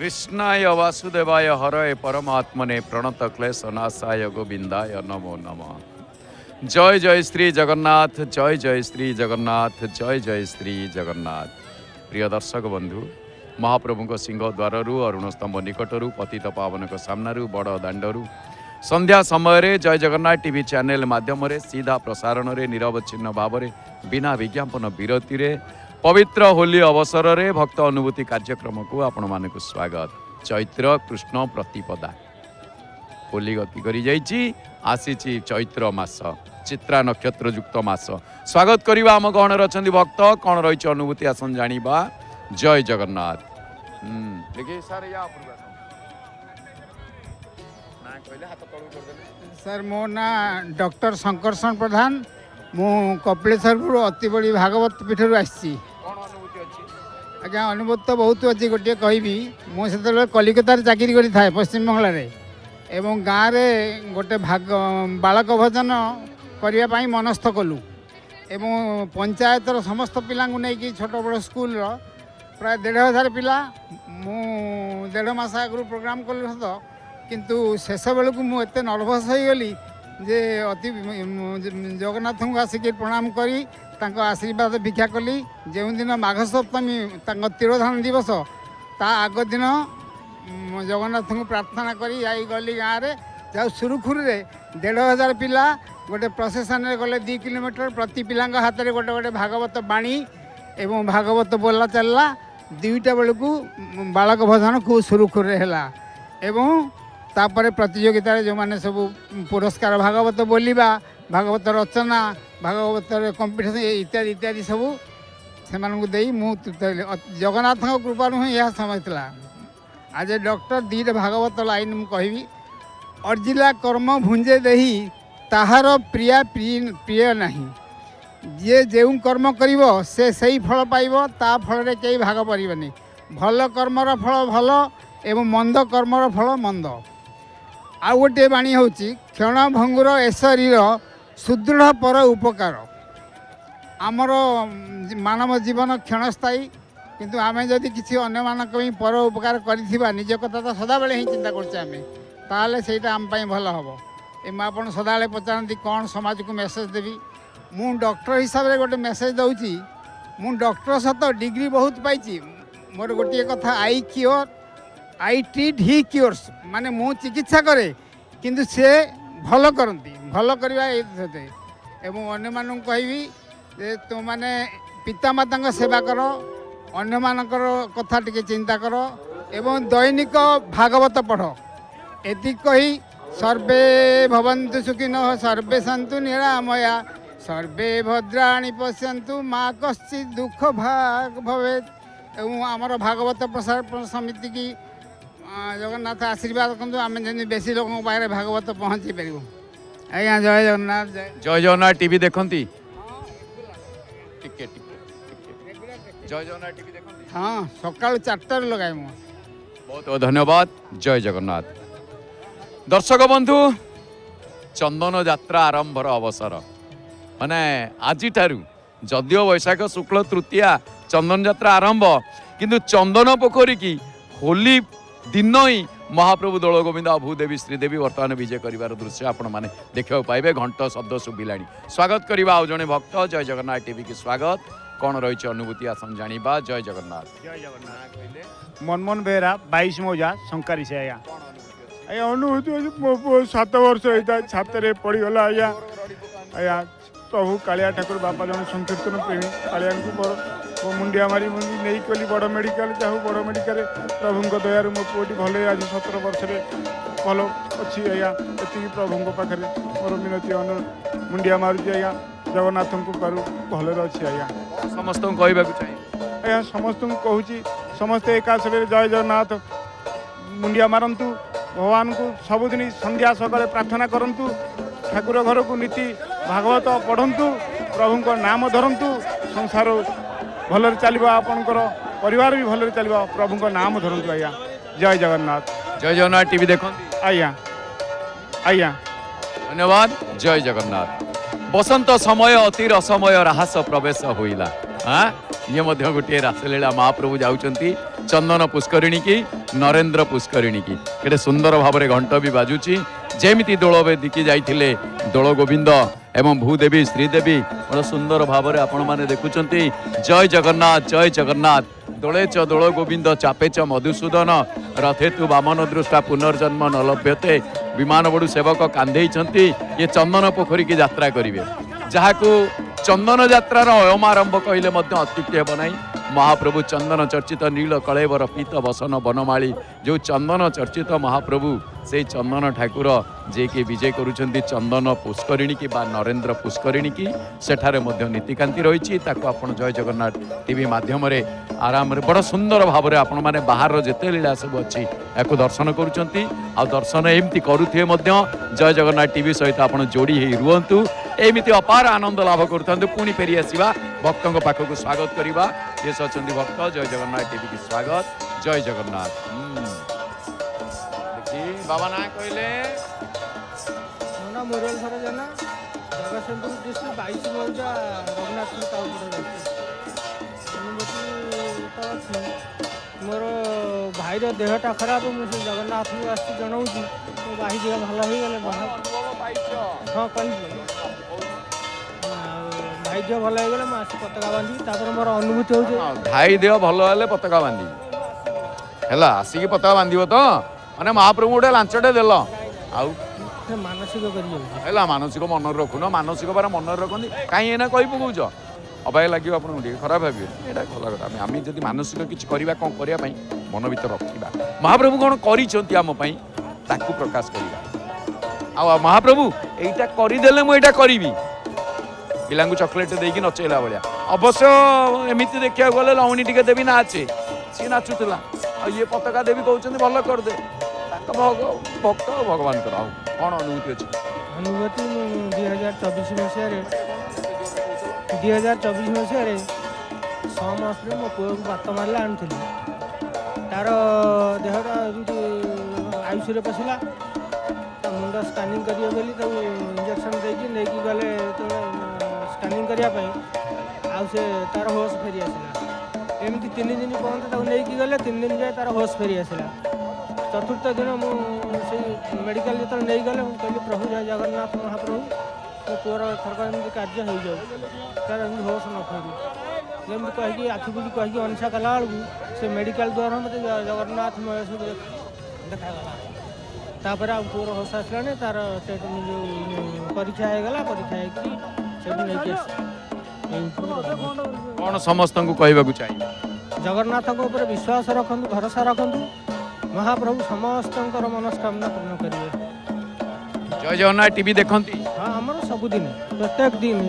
कृष्णाय वासुदेवाय हरये परमात्मने प्रणत क्लेशनाशाय गोविंदाय नमो नमः। जय जय श्री जगन्नाथ, जय जय श्री जगन्नाथ, जय जय श्री जगन्नाथ। प्रिय दर्शक बंधु, महाप्रभु सिंह द्वार अरुण स्तंभ निकटरू पतित पावन सामनारू बड़ दाण्डरू संध्या समय जय जगन्नाथ टीवी चैनल माध्यम सीधा प्रसारण में निरवच्छिन्न भाव बिना विज्ञापन विरति रे पवित्र होली अवसर रे भक्त अनुभूति कार्यक्रम को आपण मानक स्वागत। चैत्र कृष्ण प्रतिपदा होली गति करी जाइछि, आसीछि चैत्र मास, चित्रा नक्षत्र युक्त मास। स्वागत करवा आम गहण रचंदी भक्त कौन रही अनुभूति आसन जानिबा। जय जगन्नाथ। देखिए सर या सर मो ना डॉक्टर शंकरसन प्रधान, मु कपिलेश्वर अति बड़ी भागवत पीठर आसी। आज्ञा अनुभूत तो बहुत अच्छी गोटे कहबी, मुझे कलिकतार चाकरी करी था पश्चिम बंगला रे एवं गाँव रे गोटे भाग बालक भजन करने मनस्थ कलु एवं पंचायतर समस्त पिला नहीं छोट बड़ स्कूल प्राय 1,500 पिला मु 1.5 मास आगु प्रोग्राम कलु सत किंतु शेष बेलू मुझे नर्भस हो गली जे अति जगन्नाथ को आसिक प्रणाम करी तांको आशीर्वाद भिक्षा कली। जो दिन माघ सप्तमी तिरोधान दिवस ता आग दिन जगन्नाथ को प्रार्थना करी आई गली गाँव में जा सुरुखुरु 1,500 पिला गोटे प्रोसेसन गले 2 किलोमीटर प्रति पिला हाथ में गोटे गोटे भागवत बाणी एवं भागवत बोला चलला। 2टा बेलू बालक भजन खूब सुरुखुरु है एवं तापर प्रतियोगिता जो मैंने सब पुरस्कार भागवत बोलिबा, भागवत रचना, भागवत कंपिटिशन इत्यादि इत्यादि सब से जगन्नाथ कृपा यह समय था। आज डॉक्टर 2 भागवत लाइन मु कहबी। अर्जिला कर्म भुंजे देही ताहार प्रिया प्रिय नहीं, जे जो कर्म करिवो से सही फल पाइबो, ता फल रे कई भाग परिबनी। भल कर्मर फल भल एवं मंद कर्मर फल मंद। आ गोटे बाणी हूँ क्षण भंगुर ए शरीर सुदृढ़ पर उपकार। आमर मानव जीवन क्षणस्थायी किंतु आमे जदि किसी अन्य मानक पर उपकार करिथिबा निज कथा तो सदाबेले ही चिंता करछे आमे ताले सेटा आम पई भल हबो। ए मा आपण सदाबेले पचारती कौन समाज को मेसेज देवी। मु डॉक्टर हिसाब से गोटे मेसेज दउची। मु डॉक्टर सत डिग्री बहुत पाइची। मोर गोटे कथा I cure I treat he cures, माने मु चिकित्सा करे किंतु से भल करती भल करवा एवं अन्य मानक कहबी जे तो माने पितामाता सेवा कर, अन्य मानकर कथा टिके चिंता कर एवं दैनिक भागवत पढ़। एति कही सर्वे भवन्तु सुखिनः सर्वे सन्तु निरामया सर्वे भद्राणि पश्यन्तु मा कश्चित् दुःख भाग भवेत्। एवं आमर भागवत प्रसार समिति की जगन्नाथ आशीर्वाद करते आम जमी बेसी लोक पाखे भागवत पहुँची पारू। आज्ञा जय जगन्नाथ। जय जगन्नाथ टीवी देखती जय जगन्नाथ टीवी देखती। हाँ सकाल 4टार लगाए मु। बहुत बहुत धन्यवाद। जय जगन्नाथ। दर्शक बंधु, चंदन यात्रा आरंभर अवसर माने आज जदिव वैशाख शुक्ल तृतीया चंदन यात्रा आरंभ किंतु चंदन पोखरी की होली दिन ही महाप्रभु दौल गोविंद भूदेवी श्रीदेवी वर्तमान विजय कर दृश्य आपण मैंने देखा पाइबे। घंट शब्द शुभिला। स्वागत करवा आउ जड़े भक्त। जय जगन्नाथ टीवी की स्वागत। कौन रही अनुभूति आसन जानिबा। जय जगन्नाथ। जय जगन्नाथ। मनमोहन बेहरा 22 मौजा शंकारी से आया अनुभूति 7 वर्ष होता छात पड़गला आज्ञा आज्ञा प्रभु कालिया ठाकुर बापा जन संकीर्तन प्रेमी कालिया को मुंडिया मारी मुंडी नहीं कली बड़ मेडिकल चाहू बड़ मेडिकल प्रभु दयार मो पुटी भले आज 17 वर्ष भल अच्छी आज्ञा ये प्रभु पाखे मोर मिनती अनुरोध मुंडिया मारुची आज्ञा जगन्नाथ को पार भले अच्छी आज्ञा समस्त कहवाक चाहिए आज्ञा समस्त कहूँ समस्ते एकाशे जय जगन्नाथ मुंडिया मारतु भगवान को सबुदिन संध्या सकाले प्रार्थना करंतु ठाकुर घर को नीति भागवत पढ़ंतु प्रभु नाम धरंतु संसार भलरे चलिबा आपनकर परिवार भी भलरे चलिबा प्रभु नाम धरंतु आज्ञा। जय जगन्नाथ। जय जगन्नाथ टीवी देखती आज्ञा आज्ञा धन्यवाद। जय जगन्नाथ। बसंत समय अति रसमय राहस प्रवेश होइला। हाँ ये मध्य गोटे रासलीला महाप्रभु जाउछंती चंदन पुष्करिणी की नरेंद्र पुष्करिणी की केटे सुंदर भाव में घंट भी बाजुची जेमिति दोल वेदिकी जाइथिले दोल गोविंद एवं भूदेवी श्रीदेवी बड़ा सुंदर भाव में आपण माने देखुचंती जय जगन्नाथ दोले च दोल गोविंद चापे च मधुसूदन रथे तु वामन दृष्टा पुनर्जन्म न लभ्यते विमान बड़ू सेवक कांधे ये चंदन पोखरी की यात्रा करेंगे जहाँ को चंदन यात्रार अयमारंभ कहले अत्युक्ति हेब नहीं महाप्रभु चंदन चर्चित नील कलेवर पीत बसन बनमाली जो चंदन चर्चित महाप्रभु से चंदन ठाकुर जे कि विजय करुछंती चंदन पुष्करिणी की बा नरेंद्र पुष्करिणी की सेठारे मध्य नीतिकांति रही आपण जय जगन्नाथ टीवी माध्यम आराम बड़ सुंदर भाव में आपण मैंने बाहर जिते लीला सब अच्छी या दर्शन करुछंती आ दर्शन एमती करुथे मध्य जय जगन्नाथ टीवी सहित आपण जोड़ी ही रुहंतु एमती अपार आनंद लाभ करुथांतु पुणी फेरी आसीबा भक्तों पाखक स्वागत करवा ये अच्छा भक्त जय जगन्नाथ टीवी की स्वागत जय जगन्नाथ बाबा ना कहले मोना मुरल थर जना जगतसिंहपुर डिस्ट्रिक्ट 22 मौजा रघुनाथपुर टाउन मोर भाईर देहटा खराब मुझे जगन्नाथ आस जनाऊँ तो भाई देह भल हो गले हाँ कल भाई देह भल हो गले मुझे पताका बांधी मोर अनुभूति हो भाई देह भल हेले पताका बांधी है आसिक पताका बांध तो माने महाप्रभु गोटे लांचटे देल आउ मानसिक है मानसिक मन रखुन मानसिक बार मन रखती कहीं एना कही पकाउछ अबाय लगे आपको खराब भावे यहाँ भल कथा आम जब मानसिक किसी करवा कौन करने मन भर रखा महाप्रभु कौन कर प्रकाश करवा आ महाप्रभु यहीटा करदे मुझे करी पिला चॉकलेट देकी नचेला भाया अवश्य एमती देखा गले लवणी टे देवी नाचे सी नाचुला ये पताका देवी कहते भल करदे भक्त भगवान कौन अनुभूति अच्छी अनुभूति 2024 मसीह 2024 मसीह 6 मास मो पुओ को बात मारे आनी तार देहटा आयुष पशिला मुंड स्कानिंग करिए बोली इंजेक्शन देकी नहीं गले तो स्कानिंग करने से तार होश फेरी आसला एमती 3 दिन पर्यंत नहीं गले 3 दिन जाए तार होश फेरी आसला चतुर्थ दिन मुझे मेडिकल जो नहीं गले कहली प्रभु जय जगन्नाथ महाप्रभु मो पुअर थरक कार्य हो जाए तार होश न फेरी जमी कहीकि आखि बुझी कहीकि अनसा कला बेलू से मेडिकल द्वारा मत जगन्नाथ महेश देखागला तापर आ पुअर होश आसला तार परीक्षा होगा परीक्षा कौन समस्त को कहवाक चाहिए जगन्नाथ ऊपर विश्वास रखु भरोसा रखु महाप्रभु समस्त मनस्कामना पूर्ण करेंगे जय जगन्नाथ टीवी देखती हाँ आमर सबुदिन प्रत्येक दिन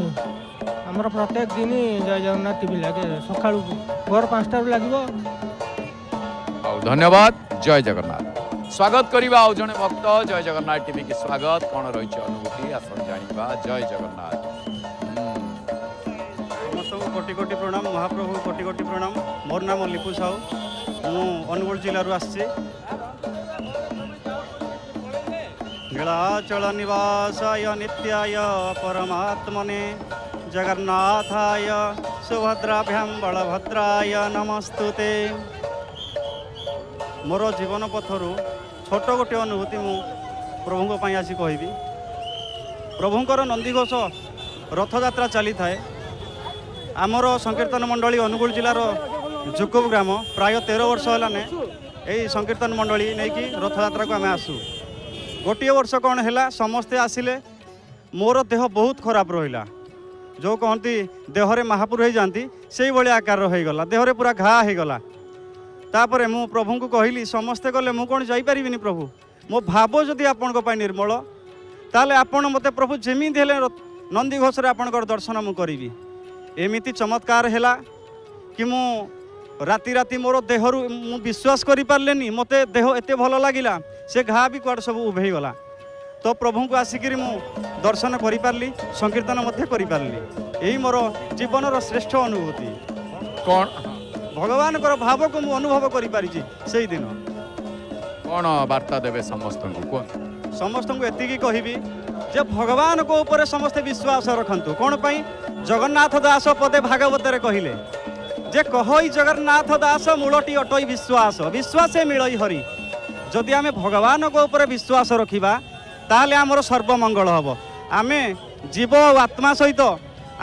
आमर प्रत्येक दिन जय जगन्नाथ टीवी लगे सका भोर 5 लगे धन्यवाद जय जगन्नाथ स्वागत करवा आउ जने भक्त जय जगन्नाथ टीवी की स्वागत कौन रही अनुभूति आसन जानिबा जय जगन्नाथ समस्त कोटि कोटि प्रणाम महाप्रभु कोटि कोटि प्रणाम मोर नाम लिपु साहू मु अनुगुल जिलू आसी नीलाचल निवासाय नित्याय परमात्मने जगन्नाथाय सुभद्राभ्यां बलभद्राय नमस्तुते मोर जीवन पथरु छोट गोटे अनुभूति मु प्रभु आसी कहबी प्रभुंकर नंदीघोष रथयात्रा चली थाए आमर संकीर्तन मंडली अनुगुल जिलार जुकुब ग्राम प्राय 13 वर्ष होलाने यही संकीर्तन मंडली नहीं कि रथयात्रा को आम आसू गोटे वर्ष कौन है समस्ते आसिले मोर देह बहुत खराब रहा जो कहती देहरे महापुर हो जाती से भाई आकार होगला देहरे पूरा घा होगला तापर मु प्रभु को कहली समस्ते गले मु कौन जापरिनी प्रभु मो भाव जदि आपण निर्मल ताले आपण मते प्रभु जेमिति हेले नंदी घोषरे आपणकर दर्शन मु करी एमिति चमत्कार है कि मु राति राति मोर देहरु मु विश्वास करि पारलेनी मते देह एते भल लागिला से घा भी कुआड़ सब उभे गला तो प्रभु को आसिक मु दर्शन करि पारली संकीर्तन मध्य करि पारली यही मोर जीवनर श्रेष्ठ अनुभूति कौन भगवान भाव को मु अनुभव करि पारिछि सेही दिन कौन वार्ता देवे समस्त को समस्त को एतिकी कहबी जे भगवान को ऊपर समस्ते विश्वास रखंतु कौन पाई जगन्नाथ दास पदे भागवत कहले যে কহই জগন্নাথ দাস মূলটি অটই বিশ্বাস বিশ্বাসে মিলই হরি যদি আমি ভগবানଙ୍କ উপরে বিশ্বাস রখিবা তাহলে আমার সর্বমঙ্গল হব আমি জীব ও আত্মা সহিত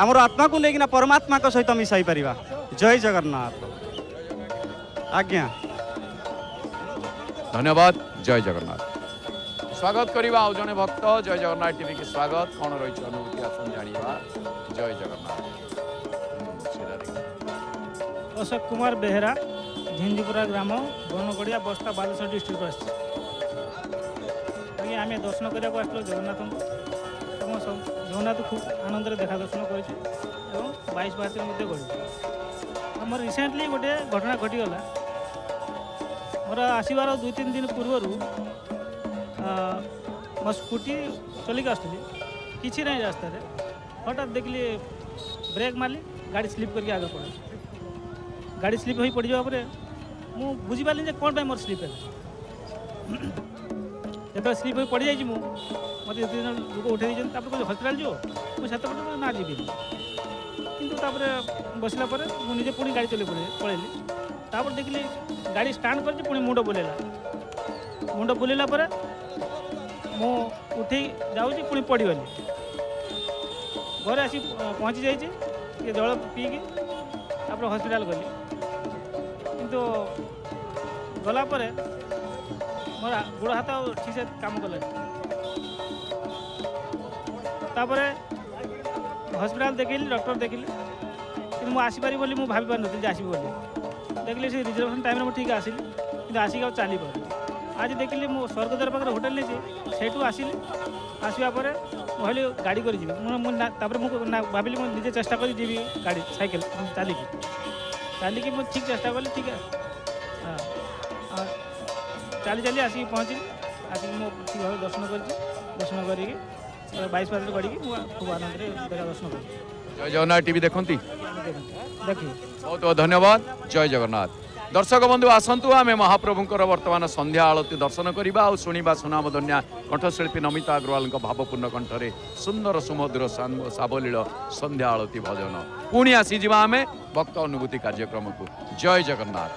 আমার আত্মাকে নেইকিনা পরমাত্মা সহিত মিশাই পারিবা জয় জগন্নাথ আজ্ঞা ধন্যবাদ জয় জগন্নাথ স্বাগত করিবা আউ জনে ভক্ত জয় জগন্নাথ টিভি কি স্বাগত কোন রয়েছে অনুভূতি আসুন জানিবা জয় জগন্নাথ সেটা দেখি। अशोक कुमार बेहरा झिंझुपुरा ग्राम बनगड़िया बस्ता बालेश्वर डिस्ट्रिक्ट आस आम दर्शन करने आसलो जगन्नाथ जगन्नाथ खूब आनंद देखा दर्शन कर 22 भारतीय गढ़ी आम रिसेंटली गोटे घटना घटीगला मोर आसबार 2-3 दिन पूर्वर मो स्कूटी चलिक आसुली किसी ना रास्ता हठात देखली ब्रेक मारली गाड़ी स्लीप करके आगे पड़े गाड़ी स्लीप हो पड़ जावा मु बुझीपारे जे कौन मोर स्लीप है जब स्लीप हो पड़ जाइए मत लोक उठे कहते हस्पिटाल जो मुझे ना जी कितु बसला मुझे पुणी गाड़ी चले पलैली देखली गाड़ी स्टार्ट कर पुणी मुंड बुलेला मु उठे जाऊँगी पुणी पड़गली घर आसी पहुँची जाइए जल पीकी हस्पिटाल गली किंतु गला मोर गोड़ हाथ ठीक से काम कले हस्पिटाल देखली डॉक्टर देखली कि आसपारी बोली मुझे भाभी पार नी आसबी बोली देखली से रिजर्वेशन टाइम में ठीक आसली कि आसिक चली पार आज देखली मो स्वर्गद्वार पाखे होटेल नहीं से आसली आसवा भाई गाड़ी कर भाविली मुझे निजे चेष्टा कर जी गाड़ी साइकेल चलिकी चलिकी मुझे ठीक चेष्टा कली ठीक है हाँ चली चली आसिक पहुँची आसिक मो ठीक भाव दर्शन कर 22 भारतीय गढ़ी खूब आनंद देखा दर्शन कर जय जगन्नाथ टीवी देखती देखिए बहुत बहुत धन्यवाद जय जगन्नाथ दर्शक बंधु आसतु आम महाप्रभुंर वर्तमान संध्या आलती दर्शन करवा और शुणा सुनामधन्या कंठशिल्पी नमिता अग्रवाल भावपूर्ण कंठरे सुंदर सुमधुर सावलील संध्या आलती भजन पुणी आसीजा आम भक्त अनुभूति कार्यक्रम को जय जगन्नाथ।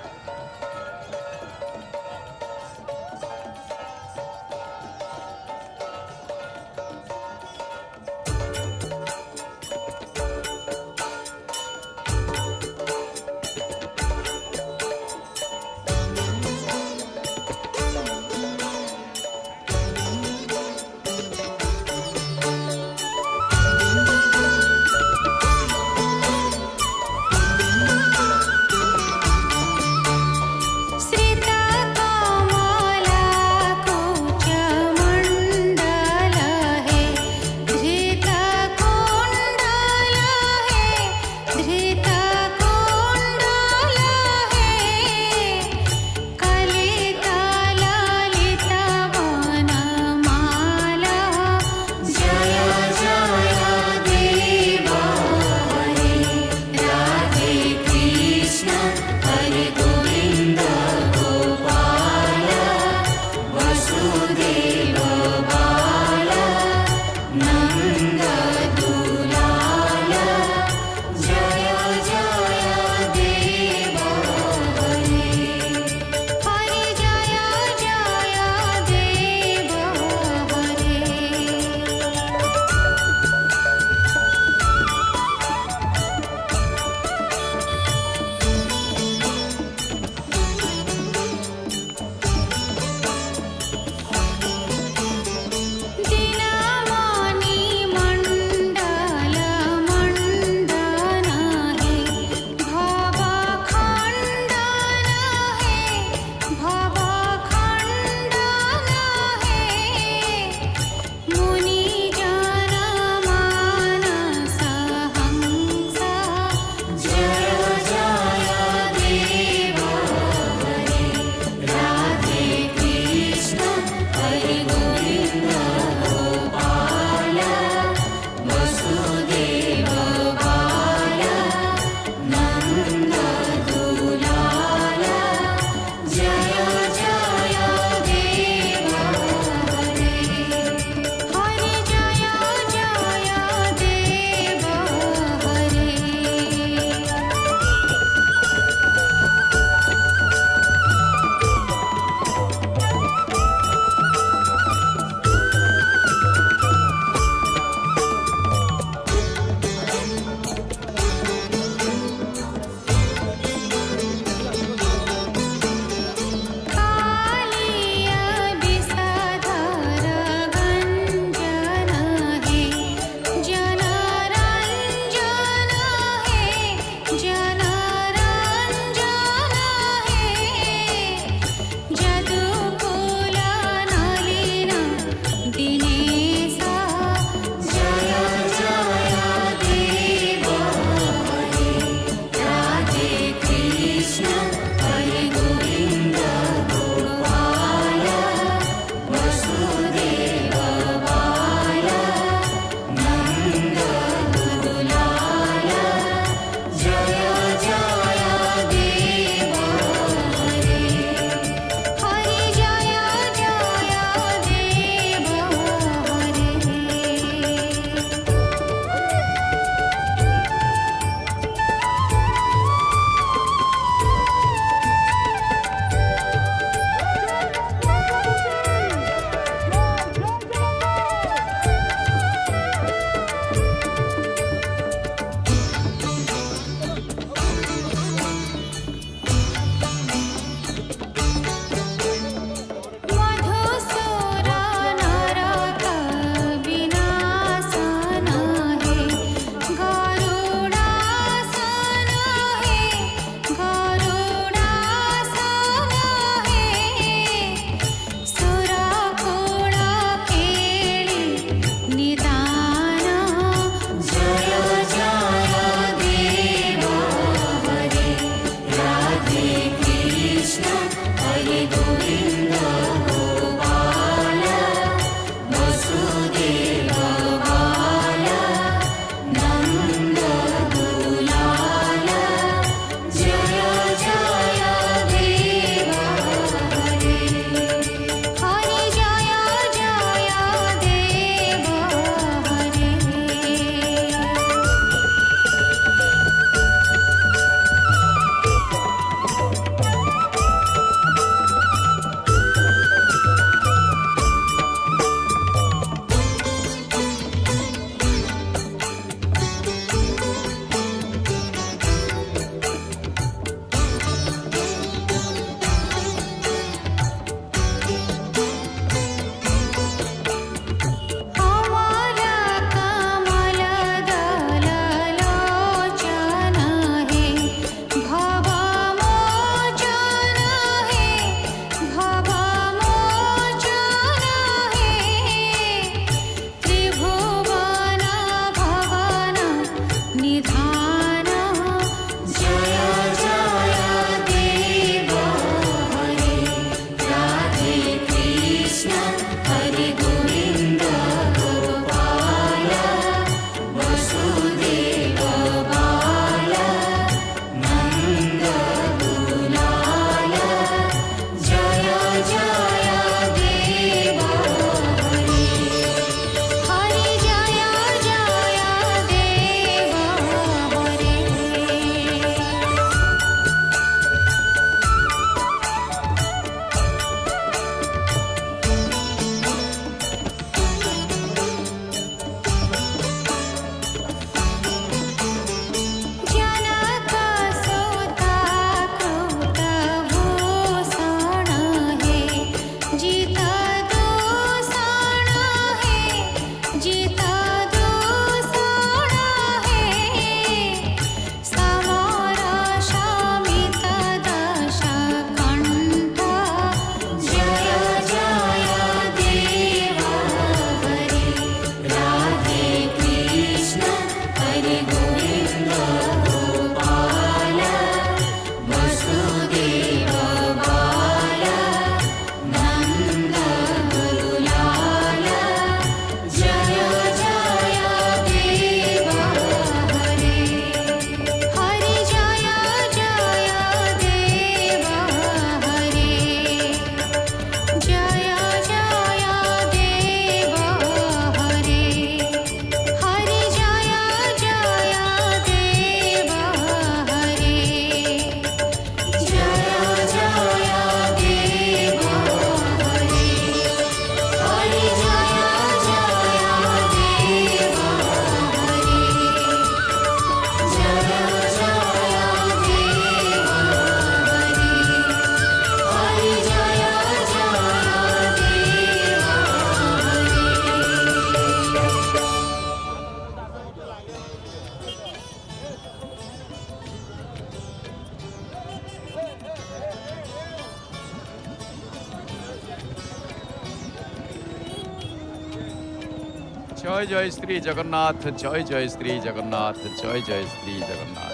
জয় জয় শ্রী জগন্নাথ, জয় জয় শ্রী জগন্নাথ, জয় জয় শ্রী জগନ୍ନାଥ।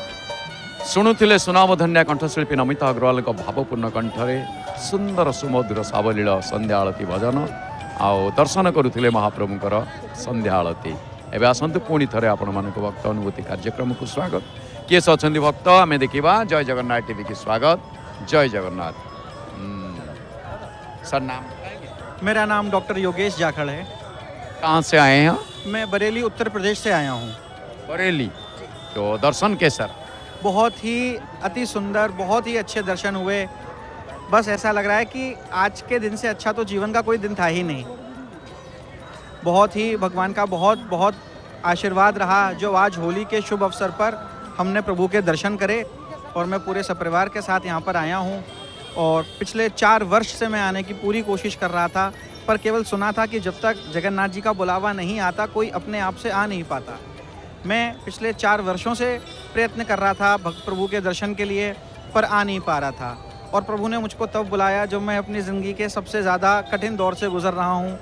ଶୁଣୁଥିଲେ ସୁନାମଧନ୍ୟା କଣ୍ଠଶିଳ୍ପୀ ନମିତା ଅଗ୍ରୱାଲଙ୍କ ଭାବପୂର୍ଣ୍ଣ କଣ୍ଠରେ ସୁନ୍ଦର ସୁମଧୁର ସାବଲୀଳ ସନ୍ଧ୍ୟା ଆଳତୀ ଭଜନ ଆଉ ଦର୍ଶନ କରୁଥିଲେ ମହାପ୍ରଭୁଙ୍କର ସନ୍ଧ୍ୟା ଆଳତୀ। ଏବେ ଆସନ୍ତୁ ପୁଣି ଥରେ ଆପଣମାନଙ୍କ ଭକ୍ତ ଅନୁଭୂତି କାର୍ଯ୍ୟକ୍ରମକୁ ସ୍ୱାଗତ। କିଏ ସେ ଅଛନ୍ତି ଭକ୍ତ ଆମେ ଦେଖିବା। ଜୟ ଜଗନ୍ନାଥ ଟିଭି କି ସ୍ୱାଗତ, ଜୟ ଜଗନ୍ନାଥ। सर नाम मेरा नाम डॉक्टर योगेश जाखड़ है। कहाँ से आए हैं? मैं बरेली उत्तर प्रदेश से आया हूँ। बरेली। तो दर्शन के सर बहुत ही अति सुंदर, बहुत ही अच्छे दर्शन हुए। बस ऐसा लग रहा है कि आज के दिन से अच्छा तो जीवन का कोई दिन था ही नहीं। बहुत ही भगवान का बहुत बहुत आशीर्वाद रहा जो आज होली के शुभ अवसर पर हमने प्रभु के दर्शन करे। और मैं पूरे सपरिवार के साथ यहाँ पर आया हूँ और पिछले 4 वर्ष से मैं आने की पूरी कोशिश कर रहा था, पर केवल सुना था कि जब तक जगन्नाथ जी का बुलावा नहीं आता कोई अपने आप से आ नहीं पाता। मैं पिछले 4 वर्षों से प्रयत्न कर रहा था भक्त प्रभु के दर्शन के लिए, पर आ नहीं पा रहा था। और प्रभु ने मुझको तब बुलाया जब मैं अपनी ज़िंदगी के सबसे ज़्यादा कठिन दौर से गुजर रहा हूँ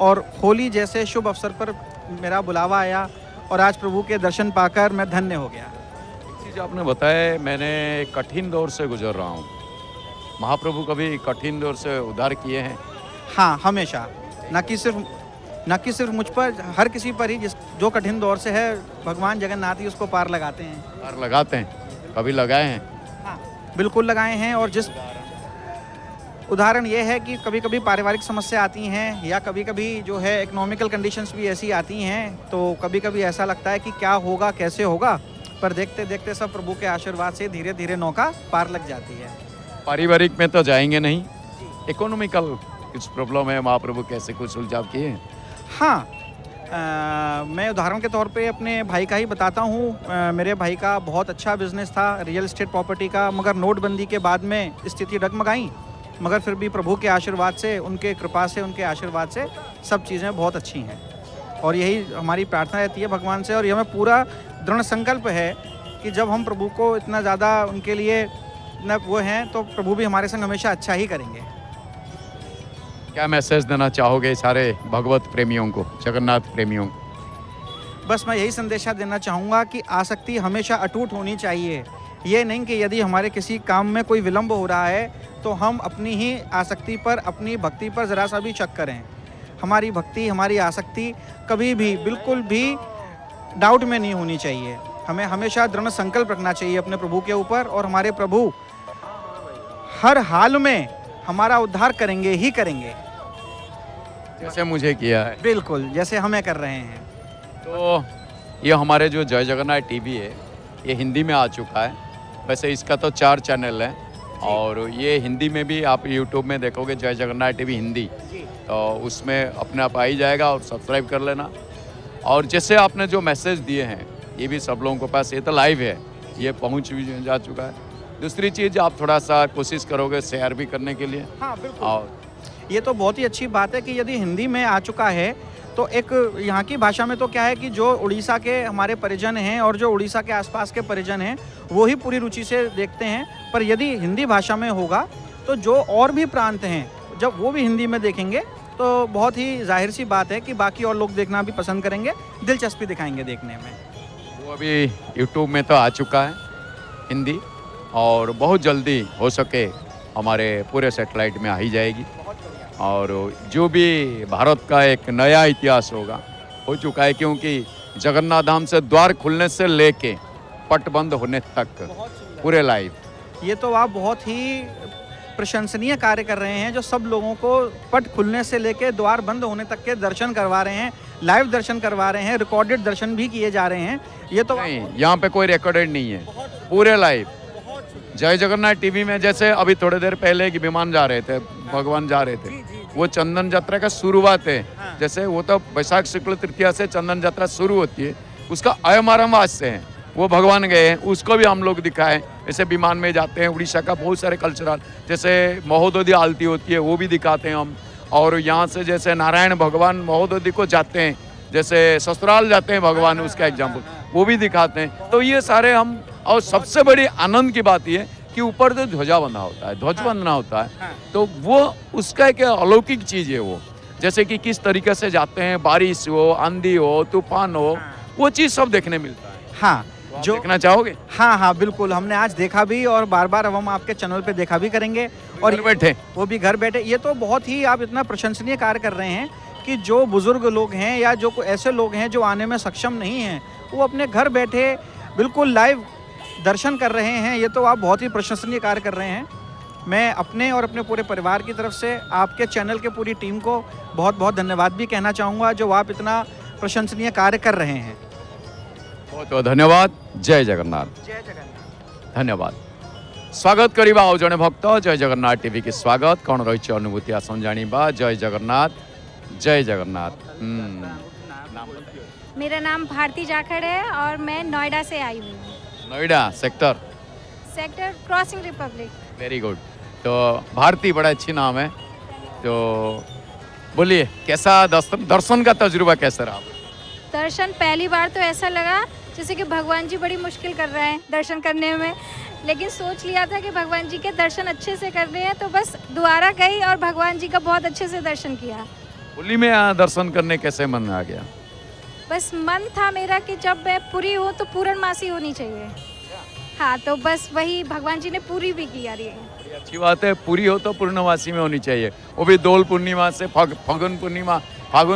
और होली जैसे शुभ अवसर पर मेरा बुलावा आया और आज प्रभु के दर्शन पाकर मैं धन्य हो गया। एक चीज़ आपने बताया, मैंने कठिन दौर से गुजर रहा हूँ। महाप्रभु कभी कठिन दौर से उद्धार किए हैं? हाँ, हमेशा। न कि सिर्फ मुझ पर, हर किसी पर ही जो कठिन दौर से है भगवान जगन्नाथ ही उसको पार लगाते हैं। पार लगाते हैं, कभी लगाए हैं? हाँ, बिल्कुल लगाए हैं। और जिस उदाहरण ये है कि कभी कभी पारिवारिक समस्या आती हैं या कभी कभी जो है इकोनॉमिकल कंडीशंस भी ऐसी आती हैं, तो कभी कभी ऐसा लगता है कि क्या होगा, कैसे होगा, पर देखते देखते सब प्रभु के आशीर्वाद से धीरे धीरे नौका पार लग जाती है। पारिवारिक में तो जाएंगे नहीं, इकोनॉमिकल कुछ प्रॉब्लम है, महाप्रभु कैसे कुछ सुलझाव किए? हाँ, मैं उदाहरण के तौर पे अपने भाई का ही बताता हूँ। मेरे भाई का बहुत अच्छा बिजनेस था रियल एस्टेट प्रॉपर्टी का, मगर नोटबंदी के बाद में स्थिति डगमगाई, मगर फिर भी प्रभु के आशीर्वाद से, उनके कृपा से, उनके आशीर्वाद से सब चीज़ें बहुत अच्छी हैं। और यही हमारी प्रार्थना रहती है भगवान से, और यह हमें पूरा दृढ़ संकल्प है कि जब हम प्रभु को इतना ज़्यादा उनके लिए न वो हैं, तो प्रभु भी हमारे संग हमेशा अच्छा ही करेंगे। क्या मैसेज देना चाहोगे सारे भगवत प्रेमियों को, जगन्नाथ प्रेमियों को? बस मैं यही संदेशा देना चाहूँगा कि आसक्ति हमेशा अटूट होनी चाहिए। ये नहीं कि यदि हमारे किसी काम में कोई विलंब हो रहा है तो हम अपनी ही आसक्ति पर, अपनी भक्ति पर ज़रा सा भी शक करें। हमारी भक्ति, हमारी आसक्ति कभी भी, बिल्कुल भी डाउट में नहीं होनी चाहिए। हमें हमेशा दृढ़ संकल्प रखना चाहिए अपने प्रभु के ऊपर, और हमारे प्रभु हर हाल में हमारा उद्धार करेंगे ही करेंगे। जैसे मुझे किया है, बिल्कुल जैसे हमें कर रहे हैं। तो ये हमारे जो जय जगन्नाथ टीवी है ये हिंदी में आ चुका है। वैसे इसका तो 4 चैनल है और ये हिंदी में भी आप यूट्यूब में देखोगे जय जगन्नाथ टीवी हिंदी, तो उसमें अपने आप आ ही जाएगा और सब्सक्राइब कर लेना। और जैसे आपने जो मैसेज दिए हैं ये भी सब लोगों के पास, ये तो लाइव है, ये पहुंच भी जा चुका है। दूसरी चीज़ आप थोड़ा सा कोशिश करोगे शेयर भी करने के लिए। हाँ, बिल्कुल। और ये तो बहुत ही अच्छी बात है कि यदि हिंदी में आ चुका है तो एक यहाँ की भाषा में तो क्या है कि जो उड़ीसा के हमारे परिजन हैं और जो उड़ीसा के आसपास के परिजन हैं वो ही पूरी रुचि से देखते हैं, पर यदि हिंदी भाषा में होगा तो जो और भी प्रांत हैं जब वो भी हिंदी में देखेंगे तो बहुत ही जाहिर सी बात है कि बाकी और लोग देखना भी पसंद करेंगे, दिलचस्पी दिखाएंगे देखने में। वो अभी यूट्यूब में तो आ चुका है हिंदी, और बहुत जल्दी हो सके हमारे पूरे सैटेलाइट में आ ही जाएगी। और जो भी भारत का एक नया इतिहास होगा हो चुका है, क्योंकि जगन्नाथ धाम से द्वार खुलने से लेके पट बंद होने तक पूरे लाइव। ये तो आप बहुत ही प्रशंसनीय कार्य कर रहे हैं, जो सब लोगों को पट खुलने से लेके द्वार बंद होने तक के दर्शन करवा रहे हैं, लाइव दर्शन करवा रहे हैं, रिकॉर्डेड दर्शन भी किए जा रहे हैं। ये तो नहीं, यहाँ पे कोई रिकॉर्डेड नहीं है, पूरे लाइव। जय जगन्नाथ टीवी में जैसे अभी थोड़ी देर पहले एक विमान जा रहे थे, भगवान जा रहे थे, वो चंदन यात्रा का शुरुआत है। जैसे वो तो वैशाख शुक्ल तृतीया से चंदन यात्रा शुरू होती है, उसका आरंभ आज से है। वो भगवान गए हैं, उसको भी हम लोग दिखाएं। ऐसे विमान में जाते हैं, उड़ीसा का बहुत सारे कल्चरल, जैसे महोदधि आरती होती है वो भी दिखाते हैं हम। और यहाँ से जैसे नारायण भगवान महोदधि को जाते हैं, जैसे ससुराल जाते हैं भगवान, उसका एग्जाम्पल वो भी दिखाते हैं। तो ये सारे हम, और सबसे बड़ी आनंद की बात ये कि ऊपर जो ध्वजा बंधा होता है, ध्वज बंधना होता है, तो वो उसका एक अलौकिक चीज़ है। वो जैसे कि किस तरीके से जाते हैं, बारिश हो, आंधी हो, तूफान हो, वो चीज़ सब देखने मिलता है। हाँ तो आप जो देखना चाहोगे? हाँ हाँ बिल्कुल, हमने आज देखा भी और बार बार अब हम आपके चैनल पे देखा भी करेंगे। और घर बैठे वो भी घर बैठे। ये तो बहुत ही आप इतना प्रशंसनीय कार्य कर रहे हैं कि जो बुजुर्ग लोग हैं या जो ऐसे लोग हैं जो आने में सक्षम नहीं हैं, वो अपने घर बैठे बिल्कुल लाइव दर्शन कर रहे हैं। ये तो आप बहुत ही प्रशंसनीय कार्य कर रहे हैं। मैं अपने और अपने पूरे परिवार की तरफ से आपके चैनल के पूरी टीम को बहुत बहुत धन्यवाद भी कहना चाहूँगा, जो आप इतना प्रशंसनीय कार्य कर रहे हैं। बहुत बहुत धन्यवाद। जय जगन्नाथ। जय जगन्नाथ। धन्यवाद। स्वागत करिबा आउ जने भक्त जय जगन्नाथ टीवी के स्वागत कौन रही अनुभूति आसन जानिबा। जय जगन्नाथ, जय जगन्नाथ। मेरा नाम भारती जाखड़ है और मैं नोएडा से आई हूँ। Noida sector crossing Republic. Very good. तो भारती बड़ा अच्छी नाम है। तो बोलिए कैसा दर्शन का तजुर्बा कैसा रहा? दर्शन पहली बार तो ऐसा लगा जैसे कि भगवान जी बड़ी मुश्किल कर रहे हैं दर्शन करने में, लेकिन सोच लिया था कि भगवान जी के दर्शन अच्छे से कर रहे हैं, तो बस दोबारा गई और भगवान जी का बहुत अच्छे से दर्शन किया। होली में दर्शन करने कैसे मन आ गया? बस मन था मेरा कि जब मैं पूरी हो तो पूर्णमासी होनी चाहिए। हाँ, तो बस वही भगवान जी ने पूरी भी की यार। ये अच्छी बात है, पूरी हो तो पूर्णवासी में होनी चाहिए, वो भी दोल पूर्णिमा से फागुन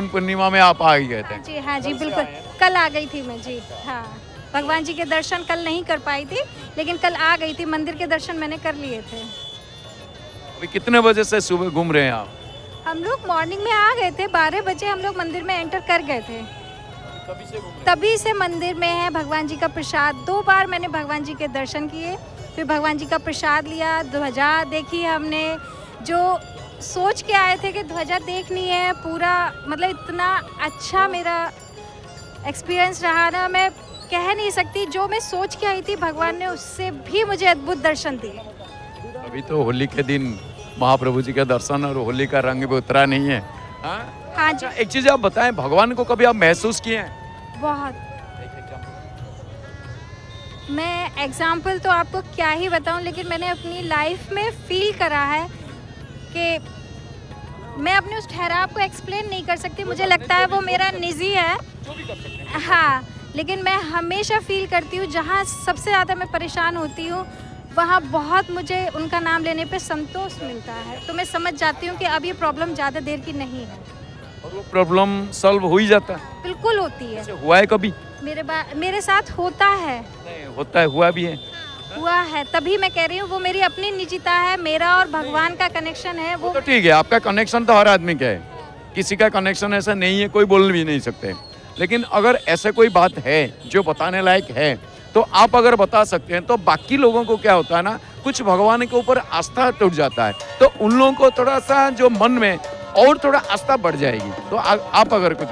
पूर्णिमा में आप आ गए थे। जी हाँ जी बिल्कुल, कल आ गई थी मैं जी। हाँ, भगवान जी के दर्शन कल नहीं कर पाई थी, लेकिन कल आ गई थी। मंदिर के दर्शन मैंने कर लिए थे। अभी कितने बजे से सुबह घूम रहे हैं आप? हम लोग मॉर्निंग में आ गए थे, 12 बजे हम लोग मंदिर में एंटर कर गए थे। तभी से मंदिर में है भगवान जी का प्रसाद। 2 बार मैंने भगवान जी के दर्शन किए, फिर भगवान जी का प्रसाद लिया, ध्वजा देखी हमने। जो सोच के आए थे कि ध्वजा देखनी है पूरा, मतलब इतना अच्छा मेरा एक्सपीरियंस रहा ना, मैं कह नहीं सकती। जो मैं सोच के आई थी भगवान ने उससे भी मुझे अद्भुत दर्शन दिए। अभी तो होली के दिन महाप्रभु जी का दर्शन और होली का रंग भी उतरा नहीं है। हाँ जी। एक चीज आप बताएं, भगवान को कभी आप महसूस किए हैं? बहुत। मैं एग्जाम्पल तो आपको क्या ही बताऊं, लेकिन मैंने अपनी लाइफ में फील करा है कि मैं अपने उस ठहराव को एक्सप्लेन नहीं कर सकती। मुझे लगता है वो मेरा निजी है। हाँ, लेकिन मैं हमेशा फील करती हूँ जहाँ सबसे ज़्यादा मैं परेशान होती हूँ, वहाँ बहुत मुझे उनका नाम लेने पे संतोष मिलता है। तो मैं समझ जाती हूँ कि अब ये प्रॉब्लम ज़्यादा देर की नहीं है और वो प्रॉब्लम सॉल्व हो ही जाता है। बिल्कुल होती है। हुआ है कभी? मेरे साथ होता है। नहीं होता है, हुआ भी है। हुआ है, तभी मैं कह रही हूँ वो मेरी अपनी निजता है। मेरा और भगवान का कनेक्शन है वो। तो ठीक है, आपका कनेक्शन तो हर आदमी का है, किसी का कनेक्शन ऐसा नहीं है, कोई बोल भी नहीं सकते। लेकिन अगर ऐसे कोई बात है जो बताने लायक है तो आप अगर बता सकते हैं, तो बाकी लोगों को क्या होता है ना, कुछ भगवान के ऊपर आस्था टूट जाता है, तो उन लोगों को थोड़ा सा जो मन में और थोड़ा आस्था बढ़ जाएगी। तो आप अगर कुछ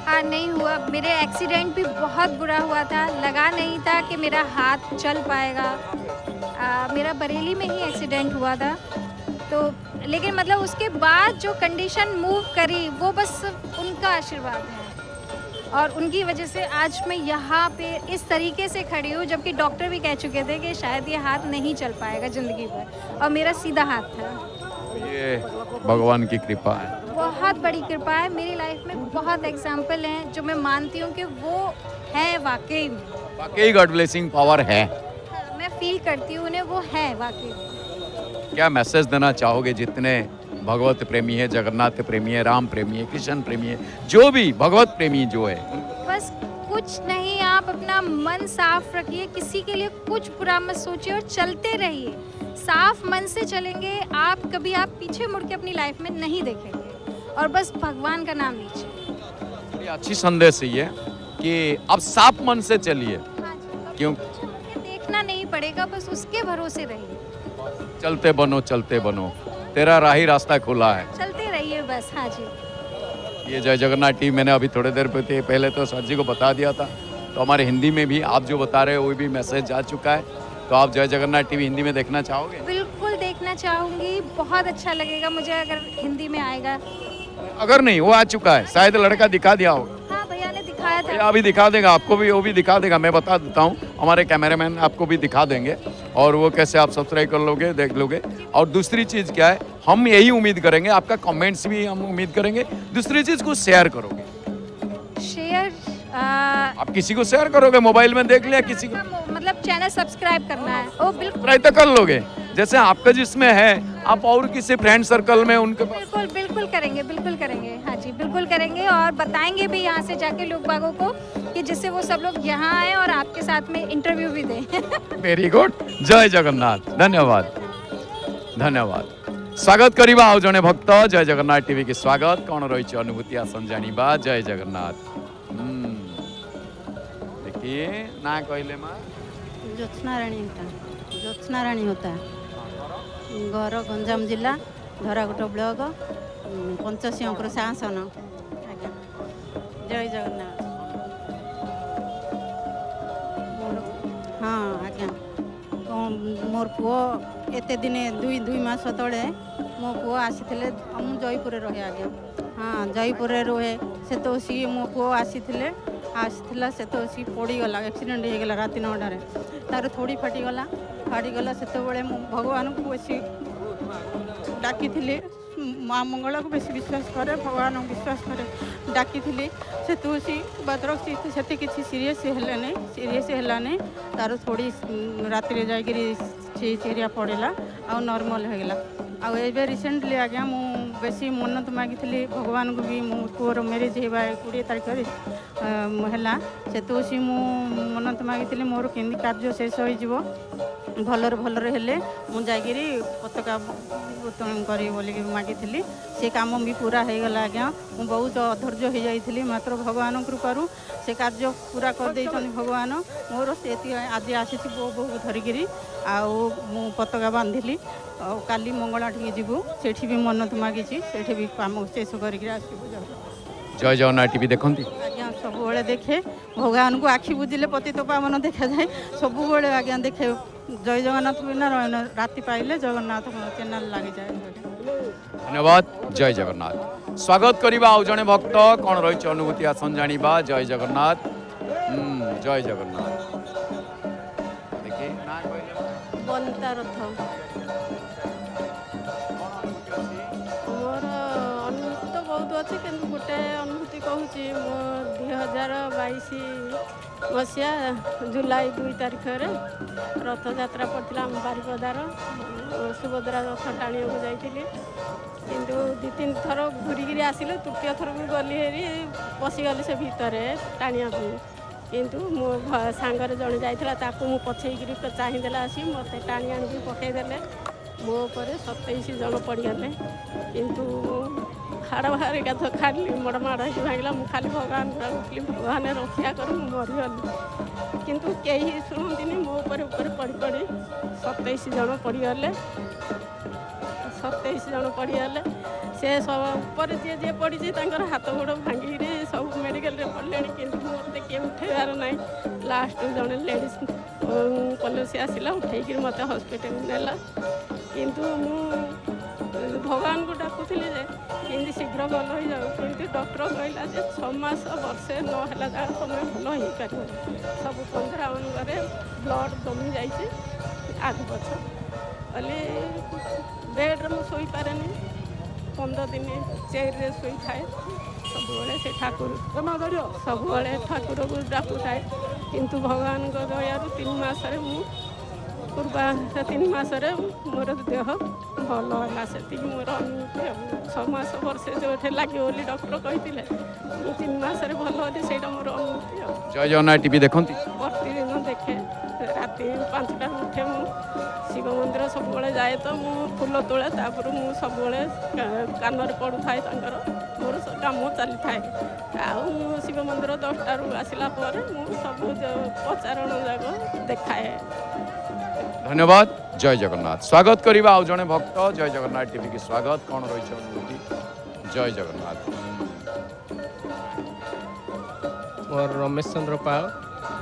हाँ, नहीं हुआ। मेरे एक्सीडेंट भी बहुत बुरा हुआ था, लगा नहीं था कि मेरा हाथ चल पाएगा। मेरा बरेली में ही एक्सीडेंट हुआ था, तो लेकिन मतलब उसके बाद जो कंडीशन मूव करी वो बस उनका आशीर्वाद है, और उनकी वजह से आज मैं यहाँ पे इस तरीके से खड़ी हूँ, जबकि डॉक्टर भी कह चुके थे कि शायद ये हाथ नहीं चल पाएगा ज़िंदगी भर, और मेरा सीधा हाथ था। ये भगवान की कृपा है, बहुत बड़ी कृपा है। मेरी लाइफ में बहुत एग्जाम्पल हैं जो मैं मानती हूँ कि वो है वाकई में। वाकई गॉड ब्लेसिंग पावर है। मैं फील करती हूँ उन्हें, वो है वाकई में। क्या मैसेज देना चाहोगे जितने भगवत प्रेमी है, जगन्नाथ प्रेमी है, राम प्रेमी है, कृष्ण प्रेमी है, जो भी भगवत प्रेमी जो है? बस कुछ नहीं, आप अपना मन साफ रखिए, किसी के लिए कुछ बुरा मत सोचिए और चलते रहिए। साफ मन से चलेंगे आप, कभी आप पीछे मुड़ के अपनी लाइफ में नहीं देखेंगे, और बस भगवान का नाम लीजिए। बड़ी अच्छी संदेश है ये कि आप साफ मन से चलिए। हाँ जी, क्यों? देखना नहीं पड़ेगा, बस उसके भरोसे रहिए। चलते बनो, तेरा राही रास्ता खुला है, चलते रहिए बस। हाँ जी। ये जय जगन्नाथ टीम मैंने अभी थोड़ी देर पहले तो सर जी को बता दिया था, तो हमारे हिंदी में भी आप जो बता रहे हो वो भी मैसेज जा चुका है। तो आप जय जगन्नाथ टीवी हिंदी में देखना चाहोगे? बिल्कुल देखना चाहूँगी, बहुत अच्छा लगेगा मुझे अगर हिंदी में आएगा। अगर नहीं, वो आ चुका है, शायद लड़का दिखा दिया होगा। हाँ, भैया ने दिखाया था। अभी दिखा देगा आपको भी, वो भी दिखा देगा। मैं बता देता हूँ, हमारे कैमरामैन आपको भी दिखा देंगे और वो कैसे आप सब्सक्राइब कर लोगे, देख लोगे। और दूसरी चीज़ क्या है, हम यही उम्मीद करेंगे, आपका कमेंट्स भी हम उम्मीद करेंगे। दूसरी चीज़ को शेयर करोगे, शेयर आप किसी को शेयर करोगे, मोबाइल में देख लिया किसी को, मतलब चैनल सब्सक्राइब करना है। ओ बिल्कुल सब्सक्राइब तो कर लोगे। जैसे आपका जिसमें है, आप और किसी फ्रेंड सर्कल में उनके पास बिल्कुल बिल्कुल करेंगे, बिल्कुल करेंगे। हाँ जी, बिल्कुल करेंगे और बताएंगे भी यहाँ से जाके लोग बागों को, कि जिससे वो सब लोग यहाँ आए और आपके साथ में इंटरव्यू भी दें। वेरी गुड, जय जगन्नाथ। धन्यवाद धन्यवाद। स्वागत करिबा आउ जने भक्त जय जगन्नाथ टीवी के स्वागत। कौन रही अनुभूति आसन जानिबा। जय जगन्नाथ। देखिए ना कहले माँ ज्योत्सना राणी होता घर गंजाम जिला धराकोट ब्लॉक पंचसिंहपुर शासन। आज्ञा जय जगन्नाथ। हाँ आज्ञा मोर पुओ एते दिने दुई मास तले मो पुओ आसी मु जयपुर रहे। आज्ञा हाँ जयपुर रुहे से तो सी मो पुओ आसीला से तो सी पड़गला एक्सीडेंट हो गला राति 9टार तार थोड़ी फाटीगला से भगवान को बेसी डाकी माँ मंगला को बेसी विश्वास करे, भगवान को विश्वास करे डाकी से तू सी बदरक से किसी सीरीयस है तार थोड़ी राति जाकि चिरिया पड़ेगा आ नॉर्मल हो गला। आउ ए रिसेंटली आज्ञा मु बेसी मन्नत मागी भगवान को भी मो पुअर मैरिज होगा 20 तारीख है से तो सी मु मन्नत मागी मोर केमी कार्य शेष हो भलर हेले मु जाकि पताका उत्तोलन करी बोली मागी से काम भी पूरा हो गला। आज्ञा मु बहुत अधैर्य हो जाइली, मात्र भगवान कृपारू से कार्य पूरा कर दे भगवान मोर से आज आसी बो धरिकी आउ मु पताका बांधिली काली मंगला ठी जीवु से भी मन्नत मागी से भी काम शेष करके आसबू। जय जगन्नाथ टीवी देखती। आज्ञा सब देखे भगवान को आखि बुझिले पतित पावन देखा जाए सब आज्ञा देखे। जय जगन्नाथ बिना राति पाइले जगन्नाथ चैनल लगी जाए। धन्यवाद। जय जगन्नाथ। स्वागत करिबा आउ जने भक्त कौन रही अनुभूति आसन जानिबा। जय जगन्नाथ। जय जगन्नाथ। देखिए ना कहले बंता रथ मोर अनुभूति तो बहुत अच्छी कि गोटे अनुभूति कहूँ मो 2022 मसीहा जुलाई 2 तारीख रथ यात्रा पड़ता आम बारिपदार सुभद्रा रथ टाणी को जाइली किंतु 2-3 थर घूरिकी आसिले तृतीय थर को गली हेरी पशिगली से भितर टाणिया किंतु मो सांगरे जड़े जाइला मु पछेकरी चाहिदेला आसी मत टाणी आनी पकईदे मो पर 27 जन पड़गले किंतु हाड़ बाहर का तो खाली मड़ भांगला मु खाली भगवान को डाकुली भगवान रक्षा कर मरीगली किंतु कहीं शुणती मो ऊपर पड़ 27 जन पड़गले 27 जन पड़गले से सब ऊपर जी पड़ी हाथ गोड़ भांगी सब मेडिकल पड़े कि मत किए उठेबार ना लास्ट जड़े लेडीज पुलिस आसला उठेक मत हॉस्पिटल नेला किंतु मु भगवान को डाकुली कि शीघ्र भल हो जाओ कि डॉक्टर कहला 6 मास वर्षे नहला जगह तुम भल हो पार सब 15 अंगरे ब्लड जमी जाइए आग पछ बोले बेड्रे मुझे शोई पारे 15 दिन चेयर शोई थाए सब से ठाकुर सब ठाकुर को डाकू थाए किंतु भगवान दयारू 3 मास पूर्वा 3 मास मोर देह भल है से मोर अनुभूति 6 मास वर्षे जो लगे बोली डॉक्टर कहते 3 मास भल होती से मोर अनुभूति। जय जगन्नाथ टीवी देखती। प्रतिदिन देखे राति 5टा उठे मु शिव मंदिर सब जाए तो मु फूल तोड़े तापर मु सब कान पड़ू थाए मोर काम चली थाए आउ शिव मंदिर 10टारू आसला मु सब प्रचारण जाक देखाए। धन्यवाद। जय जगन्नाथ। स्वागत करिबा आउ जने भक्त जय जगन्नाथ टीवी के स्वागत। कौन रही अनुभूति। जय जगन्नाथ। और रमेश चंद्र पाल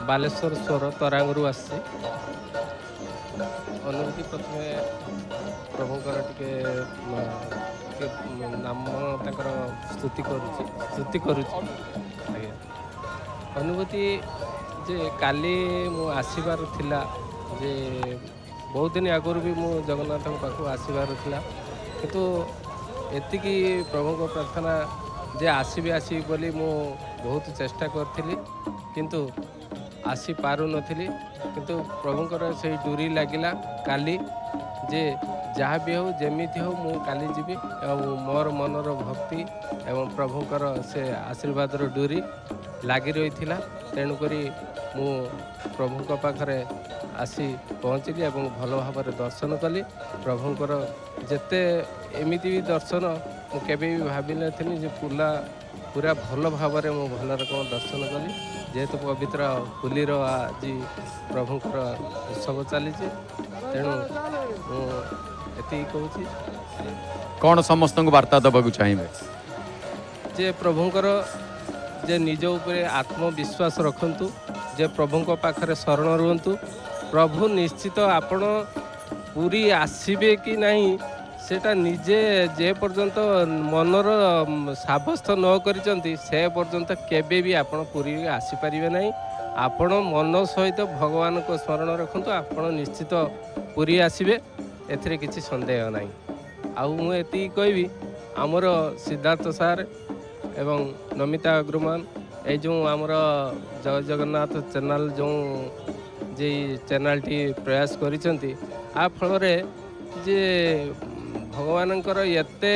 बालेश्वर स्वर तरांगरू आसी अनुभूति प्रथम प्रभुकर टिके नाम स्तुति करुच्ची अनुभूति जे काली मु आसबार थिला जे बहुत दिन आगुरी भी मु जगन्नाथ पाखु आसबार थिला किंतु एतिकी प्रभु को प्रार्थना जे आसबी आसबी बोली मु बहुत चेष्टा करथिली किंतु आसी पारु नथिली किंतु प्रभुंकर से डोरी लागिला काली जे जहाँ भी हो जमीती हो मु काली जीवी और मोर मनर भक्ति एवं प्रभुंकर से आशीर्वाद डोरी लगी रही तेणुक मु प्रभु पाखरे आसी पहुँचली और भल भाव दर्शन कली प्रभुंकर जेते एमती भी दर्शन मुझे भी भावी नी पूरा भल भाव में भल रकम दर्शन कली जेहेतु पवित्र होलीर आज प्रभुंकर उत्सव चली तेणु मुझे कहूँ कौन समस्त को वार्ता देवाक चाहिए जे प्रभुंकर जे निज उपरे आत्मविश्वास रखंतु जे प्रभु पाखरे शरण रुहंतु प्रभु निश्चित आपण पूरी आसीबे कि नहीं सेटा निजे जे पर्यंत मनर साब्यस्त न करिसंती से पर्यंत केबे भी आपण पूरी आसी परिबे नहीं आपण मन सहित भगवान को स्मरण रखंतु आपण निश्चित पूरी आसीबे एथिरे किछि संदेह नहीं आउ मु एति कहबी आमर सिद्धार्थ सार एवं नमिता अग्रवाल ये जो आमर जय जगन्नाथ चैनल जो जे चैनल टी प्रयास करिसंती आ फल जे भगवानंकर एते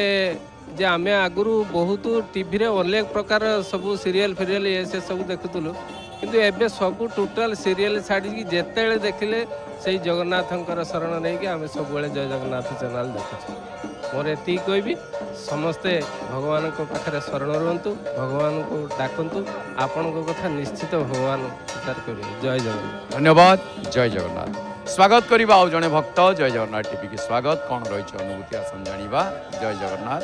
जे आम आगु बहुत टीवी रे अनेक प्रकार सब सीरियल फिरियल ये से सब देखुलु किंतु एबे सब टोटाल सीरियल छाड़ी जेते देखिले से जगन्नाथंकर शरण नहीं कि आम सब जय जगन्नाथ चैनल देखु मोर एति कहबी समस्ते भगवान को पाखरे शरण रुहंतु भगवान को डाकंतु आपण को कथा निश्चित भगवान उद्धार करिवे जय जगन्नाथ धन्यवाद जय जगन्नाथ स्वागत करवा आउ जड़े भक्त जय जगन्नाथ टीवी की स्वागत कौन रही अनुभूति आसन जानिबा जय जगन्नाथ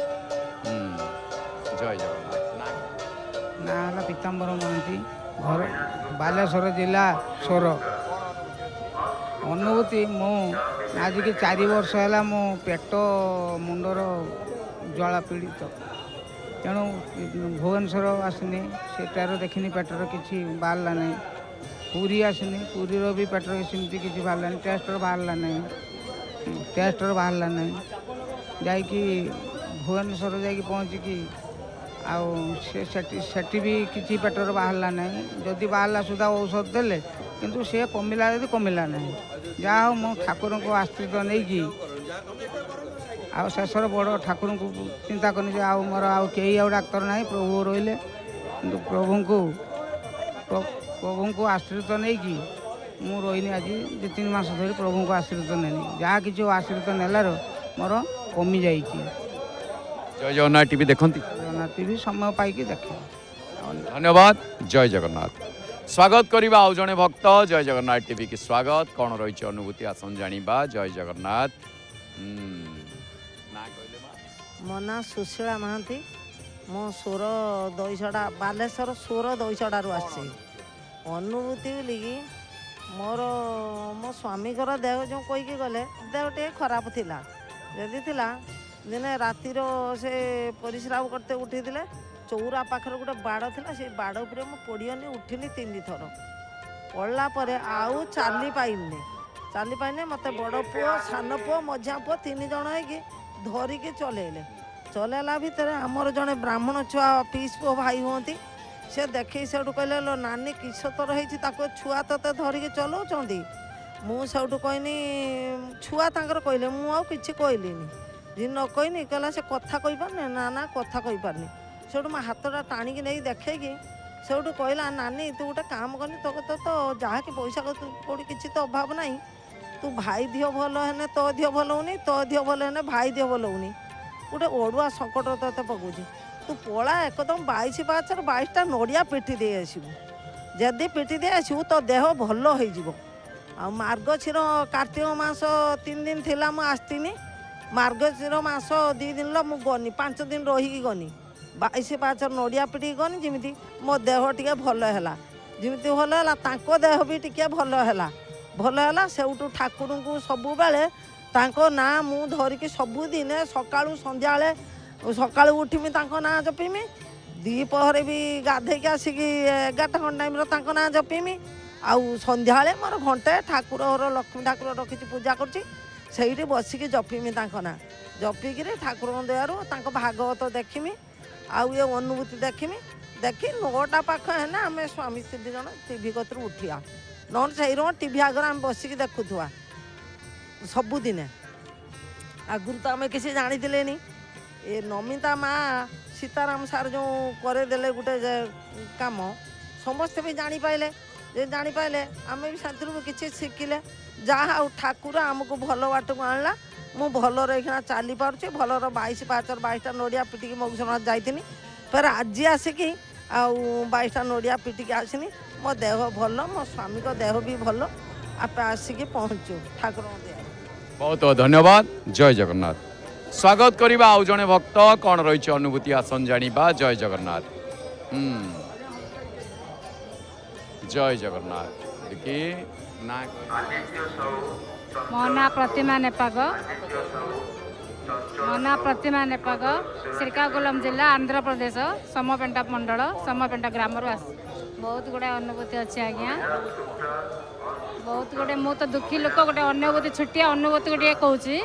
जय जगन्नाथ ना पीताम्बर महांती घर बालेश्वर जिला सोर अनुभूति मु आज के 4 वर्ष है मो पेट मुंडर ज्वाला पीड़ित तेणु भुवनेश्वर आसनी सेटार देखनी पेटर किसी बाहरला नहीं पूरी आसनी पूरी भी पेटर सेमती किसी बाहरला टेस्टर बाहरला नहीं टेस्टर बाहरला नहीं जाकि भुवनेश्वर जाकि पहुँचिकी आठी भी किसी पेटर बाहरला नहीं जदि बाहरला सुधा औषध देले किंतु से कमिला यदि कमिला नहीं जहाँ हो मो ठाकुर को आश्रित नहीं कि शेषर बड़ ठाकुर को चिंता करनी जे मोर कई डाक्तर ना प्रभु रहिले किंतु प्रभु को आश्रित नहीं कि मु रही आज 2-3 मास धरी प्रभु को आश्रित नहीं जहाँ कि आश्रित नेलार मोर कमी जाइए जय जगन्नाथ टीवी देखती जगन्नाथ टीवी समय पाई देखे धन्यवाद जय जगन्नाथ स्वागत करवा आउ जड़े भक्त जय जगन्नाथ टीवी की स्वागत कौन रही अनुभूति आसन जानिबा जय जगन्नाथ मो ना सुशीला महांती मो सोर दईछड़ा बालेश्वर सोर दईछड़ू आसी अनुभूति बोलिकी मोर मो स्वामी देह जो कहीकि गले देह टे खराब थिला जदि थिला दिने रातिर से परिश्रा करते उठी चौरा पाखर गोटे बाड़ था से बाड़ उपर मु पड़िगनी उठिली 3 थर पड़ला आउ चली पाइनी मत बड़ पुओ सान पुओ मझिया पुओ 3 जन है धरिकी चलैला भितर आमर जड़े ब्राह्मण छुआ पीस पुओ भाई हूँ से देखे से कहले लो नानी किस तोर हो छुआ ते धरिकी चलाऊँ मुझे कहनी छुआ तांकर कहले मुझे कि कहली जी न कहनी कहला से कथा कही पारनी ना कथा कही पारनी सेठू मो हाथटा टाणिकी नहीं देखेगी सेठू कहला नानी तू गोटे काम करनी तो जहाँ कि पैसा कौटी किसी तो अभाव ना तू भाई दिह भल है तो दिह भल होनी तो दिह भल है भाई दिह भल होनी गोटे ओडुआ संकट ते पकाऊँ तू पला एकदम 22 पाचर 22टा नड़िया पिटी दे आसबू जदि पिटी दे आसबू तो देह भल हो मार्गशीर कार्तिक मास 3 दिन थिला मु आसतीनी मार्गशीर मास 2 दिन ला मु गनी 5 दिन रही गनी 22 पाचर नड़िया पिटी गनी जमी मो देह टी भल है जमी भल है देह भी टी भल है से ठाकुर को सबु बेले ना मु धरिकी सबुदिन सकाळू संध्या सकाळू उठिमी ना जपीमी द्विपहरे भी गाधे के आसिक 11टा खंड टाइम ना जपीमी आउ संध्या मोर घंटे ठाकुर लक्ष्मी ठाकुर रखी पूजा कर बसिक जपीमी ना जपिकी ठाकुर दयारू भागवत देखीमी आउ ये अनुभूति देखीमी देखी 9टा पाख है ना आम स्वामी स्त्री जन टीवी कतरू उठिया नन से टीवी आगे आम बसिक देखुवा सबुदिने आगुरी तो आम किसी जानी ये नमिता माँ सीताराम सार जो करदेले गोटे काम समस्ते भी जापारे जे जापारे आम भी साथी किसी शिखिले जहाँ ठाकुर आमको भल बाट को आणला मु भलर ये चली पार्चे भलर 22 पाचर 22टा नड़िया पिटिकी मौसम जाइनी फिर आज आसिक आउ 22टा नड़िया पिटिकी आसनी मो देह भल मो स्वामी को देह भी भल आप आसिक पहुँचू ठाकुर दया बहुत बहुत धन्यवाद। जय जगन्नाथ। स्वागत करवा आउ जने भक्त कौन रही अनुभूति आसन जानिबा। जय जगन्नाथ। जय जगन्नाथ। देखिए ना मो ना प्रतिमा नेपाग श्रीकाकुलम जिला आंध्र प्रदेश समपेंटा मंडल समपेंटा ग्राम आस बहुत गुड़े अनुभूति अच्छे आज्ञा बहुत गुड़े मु तो दुखी लोक गोटे अनुभूति छुटिया अनुभूति गोटे कहूँ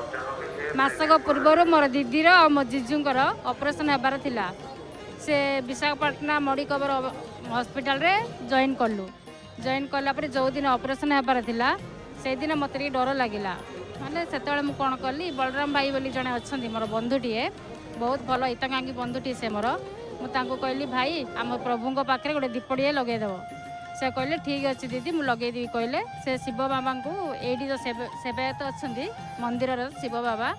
मासक पूर्वर मोर दीदीर और मो जीजूर ऑपरेशन होबार थिला से विशाखापाटना मेडिकल हॉस्पिटल रे जॉइन कलु जॉइन कलापर जो दिन ऑपरेशन होबार थिला से दिन मत डर लगिला माने से कौन कली बलराम भाई बोली जड़े अच्छा मोर बंधुटीए बहुत भल हितकांगी बंधुटी से मोर मुझे कहली भाई आम प्रभु पाखे गोटे दीपड़िए लगेदेव से कहले ठीक अच्छे दीदी मुझे लगेदेवी कहले से शिव बाबा को ये जो सेवायत अच्छा मंदिर शिव बाबा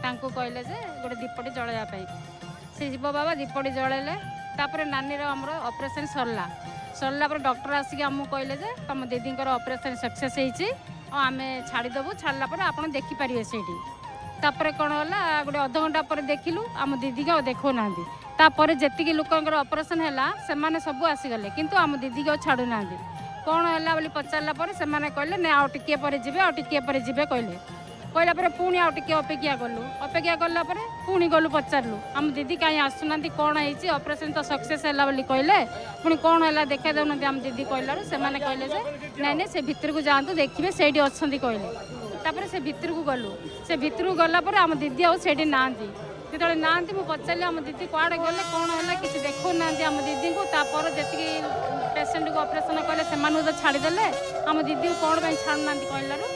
कहले जे गोटे दीपटी जलैवाई से शिव बाबा दीपटी जलैले तापर नानीर आमर ऑपरेशन सरला पर डॉक्टर आसिक आमको कहले जे तुम दीदी ऑपरेशन सक्सेस होती आम छाड़देबू छाड़ा पर आप देखिपारे से तापर कौन है गोटे अध घंटा पर देखिलु आम दीदी को देखो ना तापर जी लोकर ऑपरेशन है से सब आसीगले किंतु आम दीदी को छाड़ू ना कौन है बोली पचारा पर से कहले ना आउ टिके पर जी आउ टिके पर जी कहले कहला पर पुणी आउ टिके अपेक्षा कलु अपेक्षा कला पुणी गलु पचारू आम दीदी कहीं आसुना कौन है ऑपरेशन तो सक्सेस है बोली कहले पुणी कौन है देखा देना आम दीदी कहला से कहले नाई नाई से भितर को जातु देखिए से अच्छा कहले तापर से भितर को गलु से भितर को गला आम दीदी आठ ना जो ना मुझे पचारि आम दीदी कड़े गले कौन है किसी देखो ना आम दीदी को तापर जी पेसेंट को ऑपरेशन कले से तो छाड़देले आम दीदी को कौन पर छाड़ूना कहलु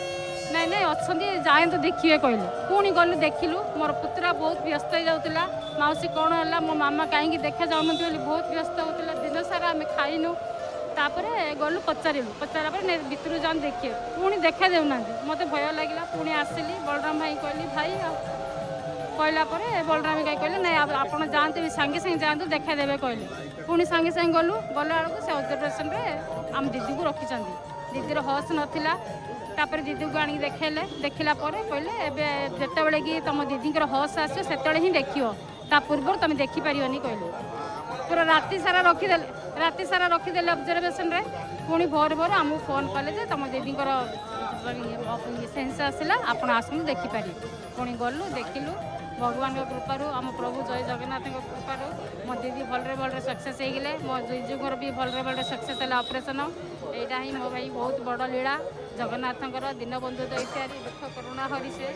नाई नाई अच्छा जाए तो देखिए कहले पुणी गलु देखिलु मोर पुतरा बहुत व्यस्त हो जाता मौसी कौन है मो मामा कहीं देखा जाऊन बहुत व्यस्त होता दिन सारा आम खाइनु तापर गलु पचारा भितर जान देखिए पुणी देखा देना मत भय लगे पुणी आसिली बलराम भाई कहली भाई कहला बलराम भाई कहले ना आप जातु सांगे सांगे जातु देखा देवे कहले पुणी सांगे सांगे गलु गला बेलू से ऑब्जर्वेशन आम दीदी को रखी दीदीर हस नाला तापर दीदी को आनी देखले देखला कहले जिते कि तुम दीदी हस आसो से ही देखियो ता पूर्व तुम देखिपार कहले पूरा राति सारा रखीदे ऑब्जर्वेशन रे पुणी भोर भोर आमको फोन कले तुम दीदी सेन्स आसला आप आसतु देखिपारे पुणी गलु देखिलु भगवान कृपार आम प्रभु जय जगन्नाथ कृपार मो दीदी भलरे भलरे सक्सेस हो गले मो जीजूर भी भलरे भलरे सक्सेस है ऑपरेशन यहाँ ही मो भाई बहुत बड़ लीला जगन्नाथर दीनबंधु दैत्यारी दुख करुणा हरि से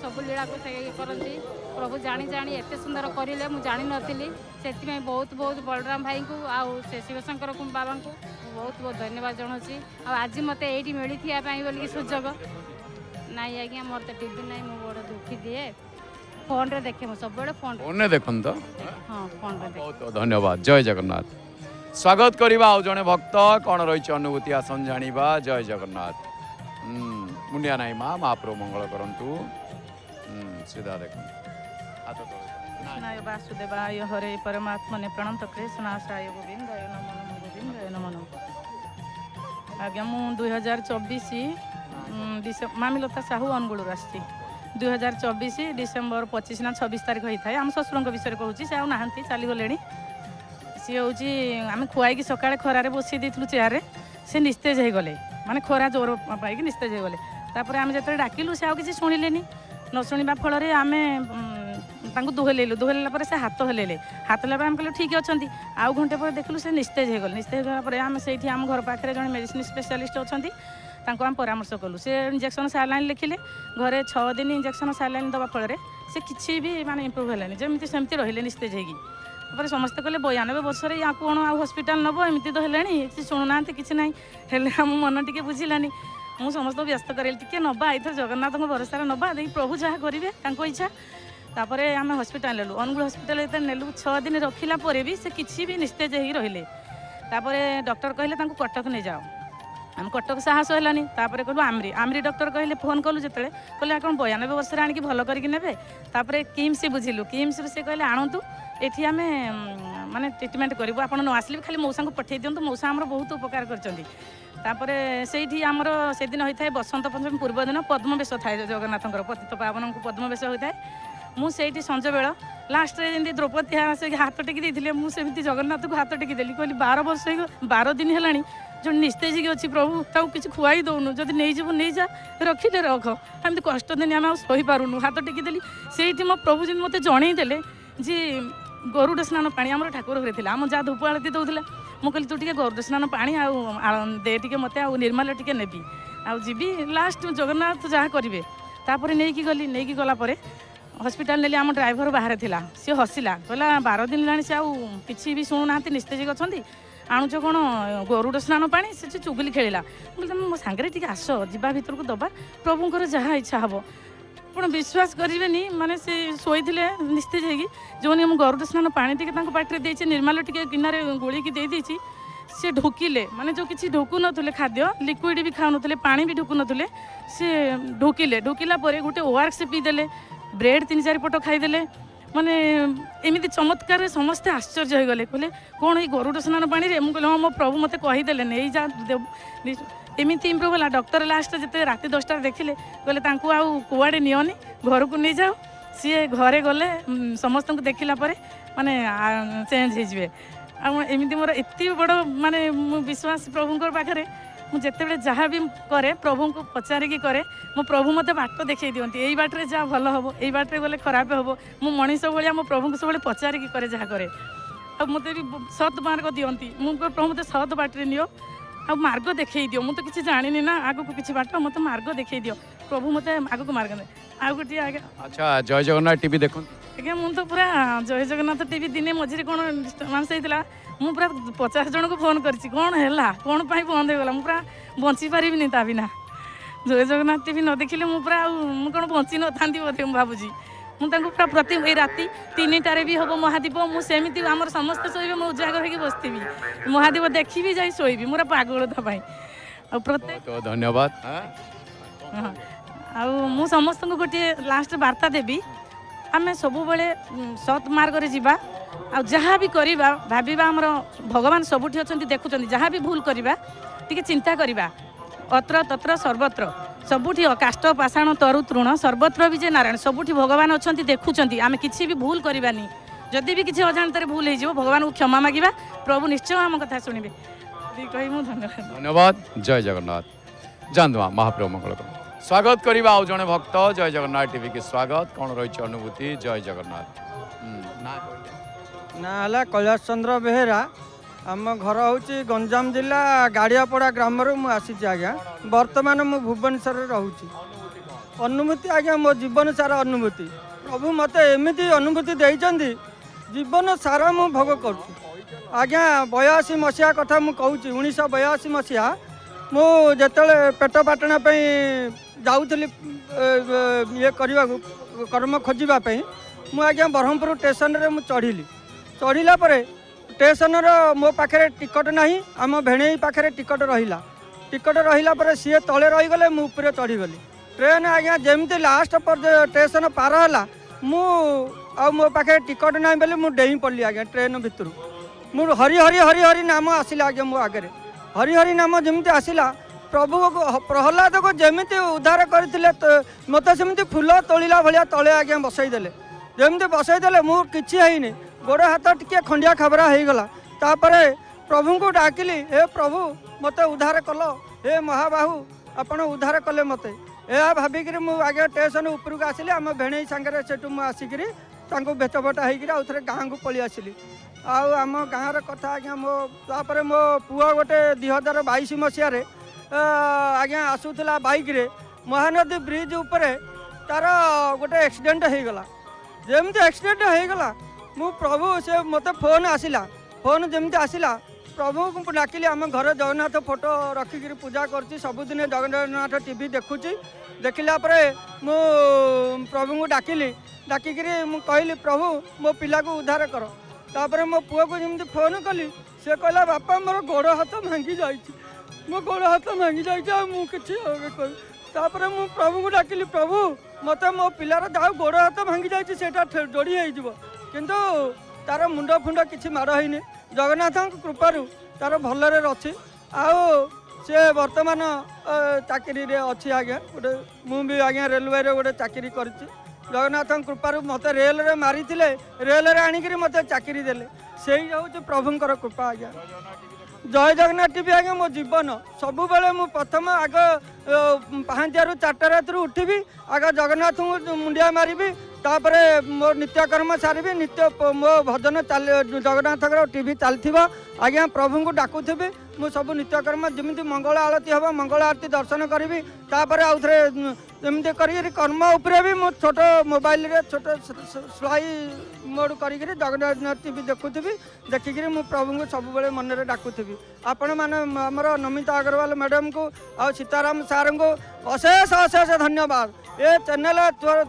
सब लीला को करती प्रभु जानी जानी एत सुंदर करें मुझे जानी नी से बहुत बहुत बलराम भाई को आउ से शिवशंकर बाबा को बहुत बहुत धन्यवाद जनाऊँगी आज मत ये मिली बोलिकी सुजोग नाई आज्ञा मोर तो टीवी ना मुझे बड़ा दुखी दिए फोन रे देखे मुझे सब फोन रे देखन तो हाँ फोन रे बहुत बहुत धन्यवाद। जय जगन्नाथ। स्वागत करवा आउ जने भक्त कौन रही अनुभूति आसन जानिबा। जय जगन्नाथ। मुंडिया नाई माँ महाप्रभु मंगल करंतु सीधा देख वासुदेवाय हरे परमात्मने प्रणत कृष्णाशाय गोविंदाय नमो नमो गोविंदाय नमो नमो। आज्ञा मु 2024 मामिलता साहू अनुगुल आसी 2024 डिसेम्बर 25 ना 26 तारीख होता है। आम शशुर विषय कहूँ से आउ ना चलीगले सी हूँ आम खुआई सका खरारे बसई देलु चेयर से निस्तेज हो गले माने खरा जोर पाई निस्तेज हो गले तापर आम जो डाकिलु से आउ किसी शुणिले न शुणा फल आम ତାଙ୍କୁ ଦୁହେଲେଇଲା ପରେ ସେ ହାତ ହଲେଇଲେ। ହାତ ହଲେଇବା ପରେ ଆମେ କହିଲୁ ଠିକ୍ ଅଛନ୍ତି। ଆଉ ଘଣ୍ଟେ ପରେ ଦେଖିଲୁ ସେ ନିସ୍ତେଜ ହେଇଗଲେ। ନିସ୍ତେଜ ହେବା ପରେ ଆମେ ସେଇଠି ଆମ ଘର ପାଖରେ ଜଣେ ମେଡ଼ିସିନ ସ୍ପେଶାଲିଷ୍ଟ ଅଛନ୍ତି, ତାଙ୍କୁ ଆମେ ପରାମର୍ଶ କଲୁ। ସେ ଇଞ୍ଜେକ୍ସନ୍ ସାଲାଇନ୍ ଲେଖିଲେ। ଘରେ 6 ଦିନ ଇଞ୍ଜେକ୍ସନ୍ ସାଲାଇନ୍ ଦେବା ଫଳରେ ସେ କିଛି ବି ମାନେ ଇମ୍ପ୍ରୁଭ୍ ହେଲାନି, ଯେମିତି ସେମିତି ରହିଲେ ନିସ୍ତେଜ ହେଇକି। ତାପରେ ସମସ୍ତେ କହିଲେ 92 ବର୍ଷରେ ୟାକୁ କ'ଣ ଆଉ ହସ୍ପିଟାଲ ନେବ, ଏମିତି ତ ହେଲାଣି, କିଛି ଶୁଣୁନାହାନ୍ତି କିଛି ନାହିଁ। ହେଲେ ଆମ ମନ ଟିକେ ବୁଝିଲାନି। ମୁଁ ସମସ୍ତଙ୍କୁ ବ୍ୟସ୍ତ କରେଇଲି, ଟିକେ ନେବା ଏଇଥର ଜଗନ୍ନାଥଙ୍କ ଭରସାରେ ନେବା, ଦେଖି ପ୍ରଭୁ ଯାହା କରିବେ ତାଙ୍କ ଇଚ୍ଛା। ତାପରେ ଆମେ ହସ୍ପିଟାଲ ନେଲୁ, ଅନୁଗୁଳ ହସ୍ପିଟାଲ ଯେତେବେଳେ ନେଲୁ 6 ଦିନ ରଖିଲା ପରେ ବି ସେ କିଛି ବି ନିସ୍ତେଜ ହେଇକି ରହିଲେ। ତାପରେ ଡକ୍ଟର କହିଲେ ତାଙ୍କୁ କଟକ ନେଇଯାଅ। ଆମେ କଟକ ସାହସ ହେଲାନି। ତାପରେ କହିଲୁ ଆମରି ଡକ୍ଟର କହିଲେ, ଫୋନ୍ କଲୁ ଯେତେବେଳେ କହିଲେ ଆପଣ 92 ବର୍ଷରେ ଆଣିକି ଭଲ କରିକି ନେବେ। ତାପରେ କିମ୍ସ ବୁଝିଲୁ, କିମ୍ସରୁ ସେ କହିଲେ ଆଣନ୍ତୁ, ଏଠି ଆମେ ମାନେ ଟ୍ରିଟମେଣ୍ଟ କରିବୁ, ଆପଣ ନ ଆସିଲେ ବି ଖାଲି ମଉସାଙ୍କୁ ପଠାଇ ଦିଅନ୍ତୁ, ମଉସା ଆମର ବହୁତ ଉପକାର କରିଛନ୍ତି। ତାପରେ ସେଇଠି ଆମର ସେଦିନ ହୋଇଥାଏ ବସନ୍ତ ପଞ୍ଚମୀ ପୂର୍ବ ଦିନ ପଦ୍ମବେଶ ଥାଏ ଜଗନ୍ନାଥଙ୍କର, ପତିତ ପାବନଙ୍କୁ ପଦ୍ମବେଶ ହୋଇଥାଏ। ମୁଁ ସେଇଠି ସଞ୍ଜବେଳ ଲାଷ୍ଟରେ ଯେମିତି ଦ୍ରୌପଦୀ ଆସିକି ହାତ ଟେକି ଦେଇଥିଲେ, ମୁଁ ସେମିତି ଜଗନ୍ନାଥଙ୍କୁ ହାତ ଟେକି ଦେଲି। କହିଲି 12 ବର୍ଷ ହେଇଗଲା, 12 ଦିନ ହେଲାଣି ଜଣେ ନିସ୍ତେଜ ହେଇକି ଅଛି, ପ୍ରଭୁ ତାକୁ କିଛି ଖୁଆଇ ଦେଉନୁ, ଯଦି ନେଇଯିବୁ ନେଇଯା, ରଖିଲେ ରଖ, ଏମିତି କଷ୍ଟ ଦିନ ଆମେ ଆଉ ସହିପାରୁନୁ। ହାତ ଟେକି ଦେଲି। ସେଇଠି ମୋ ପ୍ରଭୁ ଯେମିତି ମୋତେ ଜଣେଇ ଦେଲେ ଯେ ଗରୁଡ଼ ସ୍ନାନ ପାଣି ଆମର ଠାକୁର ଘରେ ଥିଲା, ଆମ ଯାହା ଧୂପ ଆଳତି ଦେଉଥିଲା। ମୁଁ କହିଲି ତୁ ଟିକେ ଗରୁଡ଼ ସ୍ନାନ ପାଣି ଆଉ ଦେ ଟିକେ ମୋତେ, ଆଉ ନିର୍ମାଲ୍ୟ ଟିକେ ନେବି, ଆଉ ଯିବି, ଲାଷ୍ଟ ଜଗନ୍ନାଥ ଯାହା କରିବେ। ତାପରେ ନେଇକି ଗଲା ପରେ ହସ୍ପିଟାଲ ନେଲି। ଆମ ଡ୍ରାଇଭର ବାହାରେ ଥିଲା, ସିଏ ହସିଲା, କହିଲା 12 ଦିନ ହେଲାଣି ସେ ଆଉ କିଛି ବି ଶୁଣୁନାହାନ୍ତି, ନିସ୍ତେଜ ଅଛନ୍ତି, ଆଣୁଛ କ'ଣ ଗରୁଡ଼ ସ୍ନାନ ପାଣି? ସେ ଚୁଗୁଲି ଖେଳିଲା। ମୁଁ କହିଲି ତମେ ମୋ ସାଙ୍ଗରେ ଟିକେ ଆସ, ଯିବା ଭିତରକୁ ଦେବା, ପ୍ରଭୁଙ୍କର ଯାହା ଇଚ୍ଛା ହେବ। ଆପଣ ବିଶ୍ୱାସ କରିବେନି, ମାନେ ସେ ଶୋଇଥିଲେ ନିସ୍ତେଜ ହେଇକି, ଯେଉଁମାନେ ମୁଁ ଗରୁଡ଼ ସ୍ନାନ ପାଣି ଟିକେ ତାଙ୍କ ପାଟିରେ ଦେଇଛି, ନିର୍ମାଲ୍ୟ ଟିକେ ଗିନାରେ ଗୋଳିକି ଦେଇଦେଇଛି, ସେ ଢୋକିଲେ, ମାନେ ଯେଉଁ କିଛି ଢୋକୁ ନଥିଲେ, ଖାଦ୍ୟ ଲିକ୍ୱିଡ଼ ବି ଖାଉନଥିଲେ, ପାଣି ବି ଢୋକୁ ନଥିଲେ, ସେ ଢୋକିଲା ପରେ ଗୋଟେ ORS ପିଇଦେଲେ, ବ୍ରେଡ଼ 3-4 ପଟ ଖାଇଦେଲେ। ମାନେ ଏମିତି ଚମତ୍କାରରେ ସମସ୍ତେ ଆଶ୍ଚର୍ଯ୍ୟ ହୋଇଗଲେ, କହିଲେ କ'ଣ ଏଇ ଗରୁଡ଼ ସ୍ନାନ ପାଣିରେ? ମୁଁ କହିଲି ହଁ, ମୋ ପ୍ରଭୁ ମୋତେ କହିଦେଲେ ନେଇଯା, ଏମିତି ଇମ୍ପ୍ରୁଭ୍ ହେଲା। ଡକ୍ଟର ଲାଷ୍ଟରେ ଯେତେବେଳେ ରାତି 10ଟାରେ ଦେଖିଲେ, କହିଲେ ତାଙ୍କୁ ଆଉ କୁଆଡ଼େ ନିଅନି, ଘରକୁ ନେଇଯାଅ, ସିଏ ଘରେ ଗଲେ ସମସ୍ତଙ୍କୁ ଦେଖିଲା ପରେ ମାନେ ଚେଞ୍ଜ ହେଇଯିବେ। ଆଉ ଏମିତି ମୋର ଏତେ ବଡ଼ ମାନେ ମୁଁ ବିଶ୍ୱାସ ପ୍ରଭୁଙ୍କ ପାଖରେ, ମୁଁ ଯେତେବେଳେ ଯାହା ବି କରେ ପ୍ରଭୁଙ୍କୁ ପଚାରିକି କରେ, ମୋ ପ୍ରଭୁ ମୋତେ ବାଟ ଦେଖାଇ ଦିଅନ୍ତି, ଏଇ ବାଟରେ ଯାହା ଭଲ ହେବ, ଏଇ ବାଟରେ ଗଲେ ଖରାପ ହେବ। ମୁଁ ମଣିଷ ଭଳିଆ ମୋ ପ୍ରଭୁଙ୍କୁ ସବୁବେଳେ ପଚାରିକି କରେ ଯାହା କରେ। ଆଉ ମୋତେ ବି ସତ୍ ମାର୍ଗ ଦିଅନ୍ତି। ମୁଁ ପ୍ରଭୁ ମୋତେ ସତ୍ ବାଟରେ ନିଅ, ଆଉ ମାର୍ଗ ଦେଖାଇ ଦିଅ, ମୁଁ ତ କିଛି ଜାଣିନି ନା ଆଗକୁ କିଛି ବାଟ, ମୋତେ ମାର୍ଗ ଦେଖାଇ ଦିଅ, ପ୍ରଭୁ ମୋତେ ଆଗକୁ ମାର୍ଗ ଦେବେ। ଆଉ ଗୋଟିଏ ଆଜ୍ଞା, ଆଚ୍ଛା, ଜୟ ଜଗନ୍ନାଥ ଟିଭି ଦେଖନ୍ତୁ। ଆଜ୍ଞା ମୁଁ ତ ପୁରା ଜୟ ଜଗନ୍ନାଥ ଟିଭି ଦିନେ ମଝିରେ କ'ଣ ଡିଷ୍ଟର୍ବାନ୍ସ ହେଇଥିଲା, ମୁଁ ପୁରା 50 ଜଣଙ୍କୁ ଫୋନ୍ କରିଛି, କ'ଣ ହେଲା, କ'ଣ ପାଇଁ ବନ୍ଦ ହେଇଗଲା, ମୁଁ ପୁରା ବଞ୍ଚି ପାରିବିନି ତା ବିନା। ଜୟ ଜଗନ୍ନାଥ ଟିଭି ନ ଦେଖିଲେ ମୁଁ ପୁରା ମୁଁ କ'ଣ ବଞ୍ଚି ନଥାନ୍ତି ବୋଧେ, ମୁଁ ଭାବୁଛି। ମୁଁ ତାଙ୍କୁ ପୁରା ପ୍ରତି ଏଇ ରାତି 3ଟାରେ ବି ହେବ ମହାଦୀପ, ମୁଁ ସେମିତି ଆମର ସମସ୍ତେ ଶୋଇବେ, ମୁଁ ଉଜାଗର ହେଇକି ବସିଥିବି, ମହାଦୀପ ଦେଖିବି ଯାଇ ଶୋଇବି, ମୋର ପାଗଳ ତା ପାଇଁ। ଆଉ ପ୍ରତ୍ୟେକ ଧନ୍ୟବାଦ। ହଁ, ଆଉ ମୁଁ ସମସ୍ତଙ୍କୁ ଗୋଟିଏ ଲାଷ୍ଟ ବାର୍ତ୍ତା ଦେବି, ଆମେ ସବୁବେଳେ ସତ୍ ମାର୍ଗରେ ଯିବା, ଆଉ ଯାହା ବି କରିବା ଭାବିବା ଆମର ଭଗବାନ ସବୁଠି ଅଛନ୍ତି, ଦେଖୁଛନ୍ତି, ଯାହା ବି ଭୁଲ କରିବା ଟିକେ ଚିନ୍ତା କରିବା, ଅତ୍ର ତତ୍ର ସର୍ବତ୍ର, ସବୁଠି କାଷ୍ଟ ପାଷାଣ ତରୁ ତୃଣ ସର୍ବତ୍ର ବି ଯେ ନାରାୟଣ, ସବୁଠି ଭଗବାନ ଅଛନ୍ତି, ଦେଖୁଛନ୍ତି, ଆମେ କିଛି ବି ଭୁଲ କରିବାନି। ଯଦି ବି କିଛି ଅଜାଣତରେ ଭୁଲ ହେଇଯିବ ଭଗବାନଙ୍କୁ କ୍ଷମା ମାଗିବା, ପ୍ରଭୁ ନିଶ୍ଚୟ ଆମ କଥା ଶୁଣିବେ। କହି ମୁଁ ଧନ୍ୟବାଦ। ଜୟ ଜଗନ୍ନାଥ। ଯାଆନ୍ତୁ ମହାପ୍ରଭୁ ମଙ୍ଗଳ କର। ସ୍ୱାଗତ କରିବା ଆଉ ଜଣେ ଭକ୍ତ। ଜୟ ଜଗନ୍ନାଥ ଟିଭି କି ସ୍ୱାଗତ। କ'ଣ ରହିଛି ଅନୁଭୂତି? ଜୟ ଜଗନ୍ନାଥ। ନା ହେଲା କୈଳାସ ଚନ୍ଦ୍ର ବେହେରା, ଆମ ଘର ହେଉଛି ଗଞ୍ଜାମ ଜିଲ୍ଲା ଗାଡ଼ିଆପଡ଼ା ଗ୍ରାମରୁ ମୁଁ ଆସିଛି ଆଜ୍ଞା। ବର୍ତ୍ତମାନ ମୁଁ ଭୁବନେଶ୍ୱରରେ ରହୁଛି। ଅନୁଭୂତି ଆଜ୍ଞା ମୋ ଜୀବନ ସାରା ଅନୁଭୂତି, ପ୍ରଭୁ ମୋତେ ଏମିତି ଅନୁଭୂତି ଦେଇଛନ୍ତି, ଜୀବନ ସାରା ମୁଁ ଭୋଗ କରୁଛି ଆଜ୍ଞା। 82 ମସିହା କଥା ମୁଁ କହୁଛି, 1982 ମସିହା ମୁଁ ଯେତେବେଳେ ପେଟ ପାଟଣା ପାଇଁ ଯାଉଥିଲି ଇଏ କରିବାକୁ, କର୍ମ ଖୋଜିବା ପାଇଁ, ମୁଁ ଆଜ୍ଞା ବ୍ରହ୍ମପୁର ଷ୍ଟେସନରେ ମୁଁ ଚଢ଼ିଲା ପରେ ଷ୍ଟେସନର ମୋ ପାଖରେ ଟିକଟ ନାହିଁ, ଆମ ଭେଣେଇ ପାଖରେ ଟିକଟ ରହିଲା ପରେ ସିଏ ତଳେ ରହିଗଲେ, ମୁଁ ଉପରେ ଚଢ଼ିଗଲି। ଟ୍ରେନ୍ ଆଜ୍ଞା ଯେମିତି ଲାଷ୍ଟ ଷ୍ଟେସନ ପାର ହେଲା, ମୁଁ ଆଉ ମୋ ପାଖରେ ଟିକଟ ନାହିଁ ବୋଲି ମୁଁ ଡେଇଁ ପଡ଼ିଲି ଆଜ୍ଞା ଟ୍ରେନ୍ ଭିତରୁ। ମୁଁ ହରି ହରି ହରି ହରି ନାମ ଆସିଲା ଆଜ୍ଞା ମୋ ଆଗରେ, ହରି ହରି ନାମ ଯେମିତି ଆସିଲା, ପ୍ରଭୁ ପ୍ରହ୍ଲାଦକୁ ଯେମିତି ଉଦ୍ଧାର କରିଥିଲେ ମୋତେ ସେମିତି ଫୁଲ ତୋଳିଲା ଭଳିଆ ତଳେ ଆଜ୍ଞା ବସେଇଦେଲେ। ଯେମିତି ବସେଇଦେଲେ ମୁଁ କିଛି ହେଇନି, ଗୋଡ଼ ହାତ ଟିକେ ଖଣ୍ଡିଆ ଖାବରା ହେଇଗଲା। ତାପରେ ପ୍ରଭୁଙ୍କୁ ଡାକିଲି, ହେ ପ୍ରଭୁ ମୋତେ ଉଦ୍ଧାର କଲ, ହେ ମହାବାହୁ ଆପଣ ଉଦ୍ଧାର କଲେ ମୋତେ। ଏହା ଭାବିକିରି ମୁଁ ଆଜ୍ଞା ଷ୍ଟେସନ ଉପରକୁ ଆସିଲି, ଆମ ଭେଣେଇ ସାଙ୍ଗରେ ସେଠୁ ମୁଁ ଆସିକିରି ତ ତାଙ୍କୁ ବେତବଟା ହେଇକିରି ଆଉ ଥରେ ଗାଁକୁ ପଳେଇ ଆସିଲି। ଆଉ ଆମ ଗାଁର କଥା ଆଜ୍ଞା ମୋ ତାପରେ ମୋ ପୁଅ ଗୋଟେ 2022 ମସିହାରେ ଆଜ୍ଞା ଆସୁଥିଲା ବାଇକ୍ରେ ମହାନଦୀ ବ୍ରିଜ୍ ଉପରେ ତାର ଗୋଟେ ଆକ୍ସିଡେଣ୍ଟ ହେଇଗଲା। ଯେମିତି ଆକ୍ସିଡେଣ୍ଟ ହେଇଗଲା ମୁଁ ପ୍ରଭୁ ସେ ମୋତେ ଫୋନ୍ ଆସିଲା, ଫୋନ୍ ଯେମିତି ଆସିଲା ପ୍ରଭୁଙ୍କୁ ଡାକିଲି। ଆମ ଘରେ ଜଗନ୍ନାଥ ଫଟୋ ରଖିକିରି ପୂଜା କରୁଛି, ସବୁଦିନ ଜଗନ୍ନାଥ ଟିଭି ଦେଖୁଛି। ଦେଖିଲା ପରେ ମୁଁ ପ୍ରଭୁଙ୍କୁ ଡାକିକିରି ମୁଁ କହିଲି ପ୍ରଭୁ ମୋ ପିଲାକୁ ଉଦ୍ଧାର କର। ତାପରେ ମୋ ପୁଅକୁ ଯେମିତି ଫୋନ୍ କଲି ସେ କହିଲା ବାପା ମୋର ଗୋଡ଼ ହାତ ଭାଙ୍ଗି ଯାଇଛି, ମୋ ଗୋଡ଼ ହାତ ଭାଙ୍ଗି ଯାଇଛି ଆଉ ମୁଁ କିଛି କହିବି। ତାପରେ ମୁଁ ପ୍ରଭୁଙ୍କୁ ଡାକିଲି ପ୍ରଭୁ ମୋତେ ମୋ ପିଲାର ଯାହା ଗୋଡ଼ ହାତ ଭାଙ୍ଗି ଯାଇଛି ସେଇଟା ଯୋଡ଼ି ହେଇଯିବ, କିନ୍ତୁ ତାର ମୁଣ୍ଡ ଫୁଣ୍ଡ କିଛି ମାଡ଼ ହେଇନି। ଜଗନ୍ନାଥଙ୍କ କୃପାରୁ ତାର ଭଲରେ ଅଛି। ଆଉ ସେ ବର୍ତ୍ତମାନ ଚାକିରିରେ ଅଛି ଆଜ୍ଞା। ଗୋଟେ ମୁଁ ବି ଆଜ୍ଞା ରେଲୱେରେ ଗୋଟେ ଚାକିରି କରିଛି। ଜଗନ୍ନାଥଙ୍କ କୃପାରୁ ମୋତେ ରେଲରେ ମାରିଥିଲେ, ରେଲରେ ଆଣିକିରି ମୋତେ ଚାକିରି ଦେଲେ, ସେଇ ହେଉଛି ପ୍ରଭୁଙ୍କର କୃପା ଆଜ୍ଞା। ଜୟ ଜଗନ୍ନାଥ ଟିଭି ଆଜ୍ଞା ମୋ ଜୀବନ। ସବୁବେଳେ ମୁଁ ପ୍ରଥମ ଆଗ ପାହାନ୍ତିଆରୁ 4ଟା ରାତିରୁ ଉଠିବି, ଆଗ ଜଗନ୍ନାଥଙ୍କୁ ମୁଣ୍ଡିଆ ମାରିବି, ତାପରେ ମୋ ନିତ୍ୟକର୍ମ ସାରିବି। ମୋ ଭଜନ ଜଗନ୍ନାଥଙ୍କର ଟିଭି ଚାଲିଥିବ ଆଜ୍ଞା, ପ୍ରଭୁଙ୍କୁ ଡାକୁଥିବି। ମୁଁ ସବୁ ନିତ୍ୟକର୍ମ ଯେମିତି ମଙ୍ଗଳ ଆଳତି ହେବ ମଙ୍ଗଳ ଆଳତି ଦର୍ଶନ କରିବି। ତାପରେ ଆଉ ଥରେ ଏମିତି କରିକିରି କର୍ମ ଉପରେ ବି ମୁଁ ଛୋଟ ମୋବାଇଲରେ ଛୋଟ ସ୍ଲାଇ ମୋଡ଼ କରିକିରି ଜଗନ୍ନାଥ ଟିଭି ଦେଖୁଥିବି। ଦେଖିକିରି ମୁଁ ପ୍ରଭୁଙ୍କୁ ସବୁବେଳେ ମନରେ ଡାକୁଥିବି। ଆପଣମାନେ ଆମର ନମିତା ଅଗ୍ରୱାଲ ମ୍ୟାଡ଼ାମକୁ ଆଉ ସୀତାରାମ ସାର୍ଙ୍କୁ ଅଶେଷ ଅଶେଷ ଧନ୍ୟବାଦ। ଏ ଚ୍ୟାନେଲ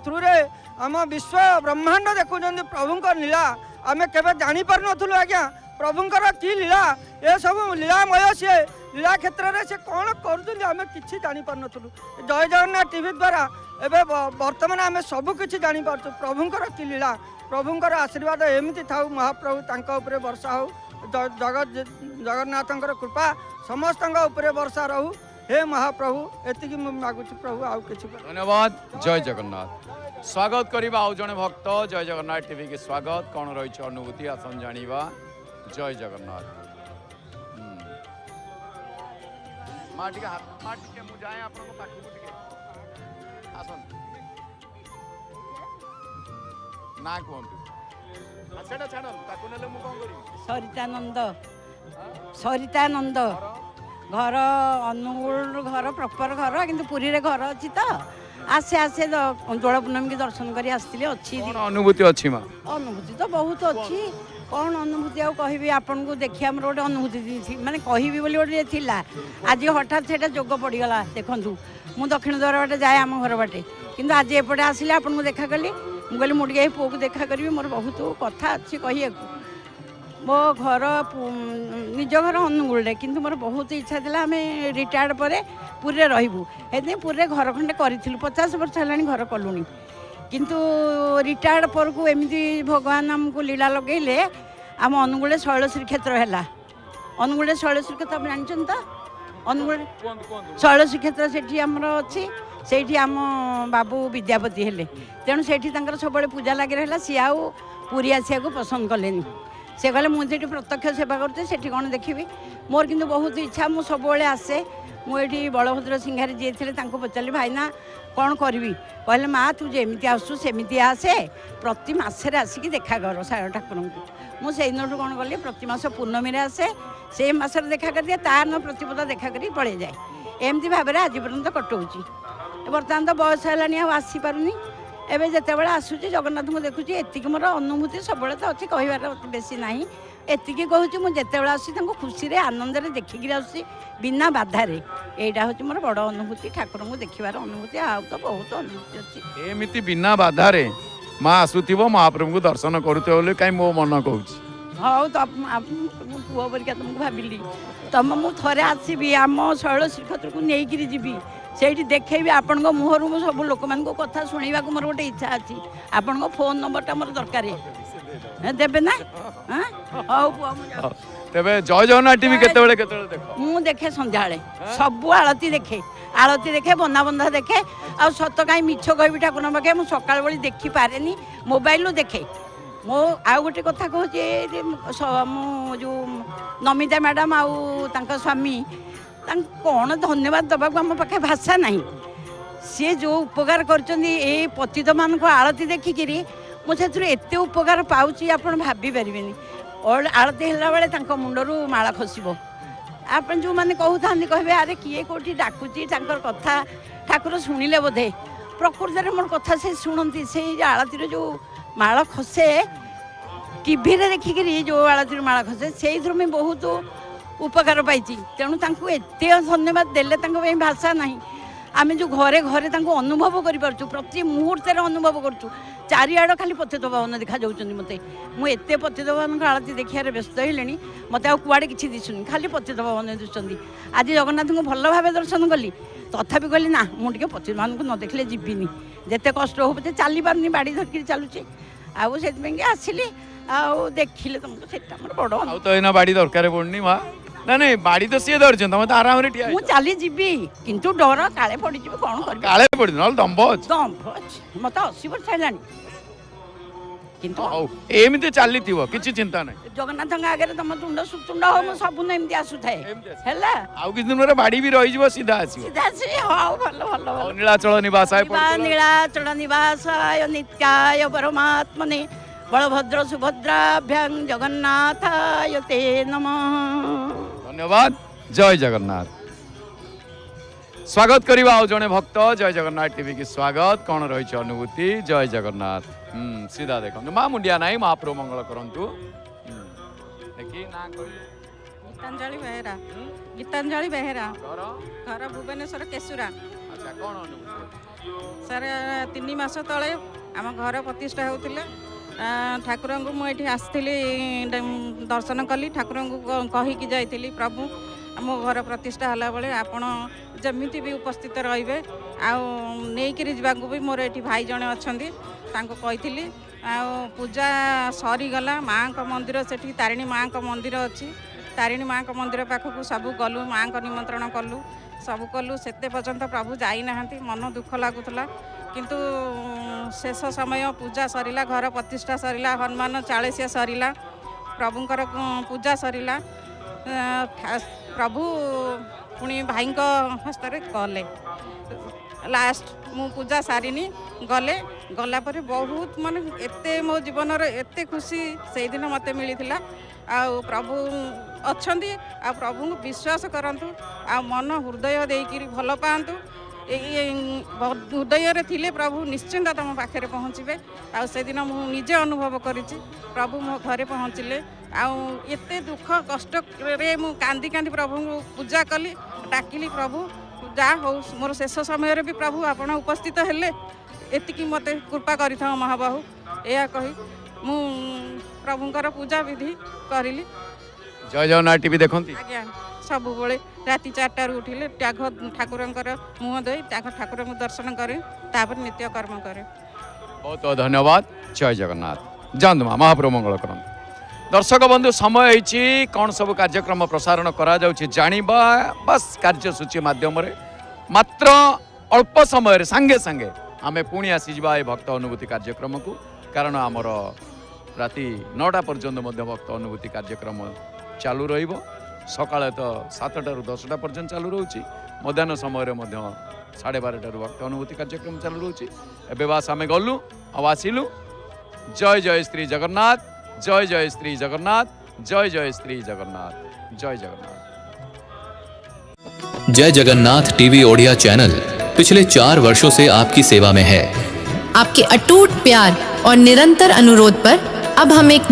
ଥ୍ରୁରେ ଆମ ବିଶ୍ୱ ବ୍ରହ୍ମାଣ୍ଡ ଦେଖୁଛନ୍ତି ପ୍ରଭୁଙ୍କ ଲୀଳା। ଆମେ କେବେ ଜାଣିପାରୁନଥିଲୁ ଆଜ୍ଞା ପ୍ରଭୁଙ୍କର କି ଲୀଳା, ଏସବୁ ଲୀଳାମୟ। ସିଏ ଲୀଳା କ୍ଷେତ୍ରରେ ସେ କ'ଣ କରୁଛନ୍ତି ଆମେ କିଛି ଜାଣିପାରୁନଥିଲୁ। ଜୟ ଜଗନ୍ନାଥ ଟିଭି ଦ୍ୱାରା ଏବେ ବର୍ତ୍ତମାନ ଆମେ ସବୁ କିଛି ଜାଣିପାରୁଛୁ ପ୍ରଭୁଙ୍କର କି ଲୀଳା। ପ୍ରଭୁଙ୍କର ଆଶୀର୍ବାଦ ଏମିତି ଥାଉ, ମହାପ୍ରଭୁ ତାଙ୍କ ଉପରେ ବର୍ଷା ହେଉ, ଜଗନ୍ନାଥଙ୍କର କୃପା ସମସ୍ତଙ୍କ ଉପରେ ବର୍ଷା ରହୁ। हे महाप्रभु एतिकी मैं मागुची प्रभु आउ किछि। धन्यवाद। जय जगन्नाथ। स्वागत करिबा आउ जने भक्त जय जगन्नाथ टीवी के स्वागत। कौन रही अनुभूति आसन जानिबा। जय जगन्नाथ। माटिका माटिके मु जाए आपन को पाखु टिके आसन ना कोंतु सेटा छाड़ ताकु नेले मु कोन करी। सरितानंद घर अनुगुल घर प्रॉपर घर किंतु पुरी रे घर अछि त आसे आसे दोल पूनम की दर्शन करी आस्तिले अछि। कोन अनुभूति अछि मा? अनुभूति तो बहुत अछि। कौन अनुभूति आ कहबी आपन को देखिया हमर गोटे अनुभूति माने कहबी बोली गोटे थिला। आज हठात सेटा जोग पड़ी गला। देखंतु मु दक्षिण द्वार बाटे जाए आम घर बाटे, किंतु आज एपटे आसिले आपन को देखा कली। मु कहली मु टिके पुओ को देखा करबी, मोर बहुत कथा अछि कहिया को। मो घर निज घर अनुगुल किंतु मोर बहुत इच्छा था आम रिटायर्ड पर पुरी रही पुरी घर खंडे करूँ 50 वर्ष है घर कलुनी, किंतु रिटायर्ड पर को एमती भगवान आमको लीला लगेले। आम अनुगुल शैलश्री क्षेत्र है। अनुगुल शैलश्री क्षेत्र आप जानते तो अनुगुल शैलश्री क्षेत्र से आमर अच्छी से आम बाबू विद्यापति हेले, तेणु से सब पूजा लगे रहा। सी आउ पुरी आसिया को पसंद कले। से कहले मुझे प्रत्यक्ष सेवा करते सेठी कौन देखी। मोर किंतु बहुत इच्छा मु सब आसे। मुझे बलभद्र सिंहारी जी थे पचारि भाईना कौन करी। कहले माँ तू जमी आसु सेमती आसे, प्रति मसरे आसिक देखा कर साय ठाकुर को। मुझे दिन कौन कली प्रति मास पूर्णमी आसे, से मसरे देखा कर दिए तार न प्रतिपदा देखा कर पड़े जाए। एमती भाव में आज पर्यटन कटाऊँगी। बर्तमान तो बयस है आसी पारुनी। एवं जितेबाला आसूँ जगन्नाथ को देखुची एतिक मोर अनुभूति सब तो अच्छी कहबार बेसी ना। एतिकी कहूँ मुझे आसी खुशी आनंद देखिकी आसी बिना बाधार। यहाँ हूँ मोर बड़ अनुभूति ठाकुर को देखार अनुभूति। आ तो बहुत अनुभूति अच्छी। एमती बिना बाधार माँ आसुव महाप्रभु को दर्शन करुवे कहीं मो मन कहूँ। हाँ तो पुओ परिका तुमको भाविली तुम मु थे आसबि आम शैलश्री क्षेत्र को लेकिन जी से देखेबी आपण मुहर मु सब लोक मान कथा शुणा मोर गोटे इच्छा अच्छी। आपण फोन नंबरटा मोर दरकार देवे ना। हाँ तेबे जय जगन्नाथ टीवी केतेबेले केतेबेले देखो? मु देखे संध्या सबू आलती देखे बंधा बंधा देखे। आ सत कहीं मिछ कहबी ठाकुर पाखे मु सकाळ बेली देखी पारेनी, मोबाइल देखे। मो आउ गोटे कथा कहूँ जो नमिता मैडम आउ तांका स्वामी कौन धन्यवाद दबा आम पाखे भाषा नहीं। सी जो उपकार कर पतित मान को आलती देखिकी मुझे एत उपकार पाऊँगी आप भाभी पारे आलती है बेले मुंडरू माला खसब आप जो मैंने कहते कहे अरे किए कौटी डाकुची कथा ठाकुर शुणिले बोधे प्रकृत में मोर कथा से शुणती से आलती जो माला खसे टीवी देखिक जो आलती माला खसे से मुझे बहुत उपकार पाई तेणु एत धन्यवाद देले भाषा ना आम जो घरे घरे अनुभव कर प्रति मुहूर्त अनुभव करूँ चारिआड़ खाली पतित भवन देखा जाऊँ मत मुझे पतित भवन आलती देखार व्यस्त हेले मत कुआड़े किसी दिशुनि खाली पतित भवन दिशुंट आज जगन्नाथ को भल भाव दर्शन कली तथापि कहली ना मुझे पतित भवन को न देखले जीविनी जिते कष्ट हो पचे चली पारनी बाड़ी धरिकी चलुचे आउ से आसिली आउ देखिले तुमको से बड़ तो एना बाड़ी दरकार पड़नी माँ ना नहीं बाड़ी तो सी धरछन तुम तो आराम रे ठिया मु चली जीवी किंतु डर काले पड़ी जीव कोन कर काले पड़ी न दंभ अछि दंभ अछि मत 80 वर्ष हेलानी किंतु एमिते चली थिवो किछि चिंता नहीं जगन्नाथ आगे तुम तुंड सुतुंड हो मु सब न एमती आसु थाए हेला आउ किछ दिन रे बाड़ी भी रहि जीवो सीधा आसीबो सीधा से हाउ भलो भलो नीलाचल निवासाय नीलाचल निवासाय नित्याय परमात्मने बलभद्र सुभद्राभ्यां जगन्नाथाय ते नमः। धन्यवाद जय जगन्नाथ। स्वागत करवा आउ जने भक्त जय जगन्नाथ टीवी की स्वागत कौन रही अनुभूति जय जगन्नाथ सीधा देखो माँ मुंडिया नाई महाप्रभु मंगल करंतु देखी ना कोई गीतांजलि बेहेरा गीतांजलि बेहेरा घर भुवनेश्वर केशुरा। अच्छा कौन अनुभूति सर 3 मास तले आम घर प्रतिष्ठा होतिले ठाकुर को मुझे आसती दर्शन कली ठाकुर को कहीकि जाइली प्रभु आम घर प्रतिष्ठा है बेले आपण जमीती भी उपस्थित रे आईकि जावाक भी मोर ये भाई जड़े अच्छा कही पूजा सरीगला माँ का मंदिर से तारिणी माँ का मंदिर अच्छी तारिणी माँ का मंदिर पाखक सब गलु माँ का निमंत्रण कलु सब कलु से पर्यंत प्रभु जाना मन दुख लगुला किंतु शेष समय पूजा सरिला घर प्रतिष्ठा सरिला हनुमान 40 सरिला प्रभुंकर पूजा सरिला प्रभु पुणी भाई हस्त कले लास्ट मु पूजा सारिनी गले गला पर बहुत मान एते मो जीवन एते खुशी से दिन मते मिली आ प्रभु अच्छा आ प्रभु को विश्वास करंतु आ मन हृदय देकी भल पातु हृदय थिले प्रभु निश्चिंत तुम पाखे पहुँचे से दिन मुझे अनुभव करी प्रभु मो घरे पहुँचले आते दुख कष्ट रे मु कांदी कांदी प्रभु को पूजा कली डाकिली प्रभु जा हो मोर शेष समय भी प्रभु आपण उपस्थित हेले एतिकी मते कृपा करि था महाबाहु या कही मु प्रभुंकर पूजा विधि करिली। जय जगन्नाथ टीवी देखंती आज्ञा सब बेले राति 4 उठिले त्याग ठाकुर मुह दे ठाकुर को दर्शन करे तापर नित्य कर्म करे। बहुत बहुत धन्यवाद जय जगन्नाथ जांदमा महाप्रभु मंगल करम। दर्शक बंधु समय होइछि कौन सब कार्यक्रम प्रसारण करा जाउछि जानिबा बस कार्यसूची माध्यम रे मात्र अल्प समय रे संगे संगे आमे पुणी आसी जिबा ए भक्त अनुभूति कार्यक्रम को कारण आमर राति 9टा पर्यंत मध्य भक्त अनुभूति कार्यक्रम चालू रहिबो सकाळे तो 7टा रु 10टा पर्यंत चालू रहउछि मध्याह्न समय रे मध्य 12:30 रु भक्त अनुभूति कार्यक्रम चालू रहउछि एबे बास आमे गल्लु आ आसिलु जय जय श्री जगन्नाथ जय जय श्री जगन्नाथ जय जय श्री जगन्नाथ जय जगन्नाथ। जय जगन्नाथ टीवी ओडिया चैनल पिछले 4 वर्षों से आपकी सेवा में है। आपके अटूट प्यार और निरंतर अनुरोध पर अब हम एक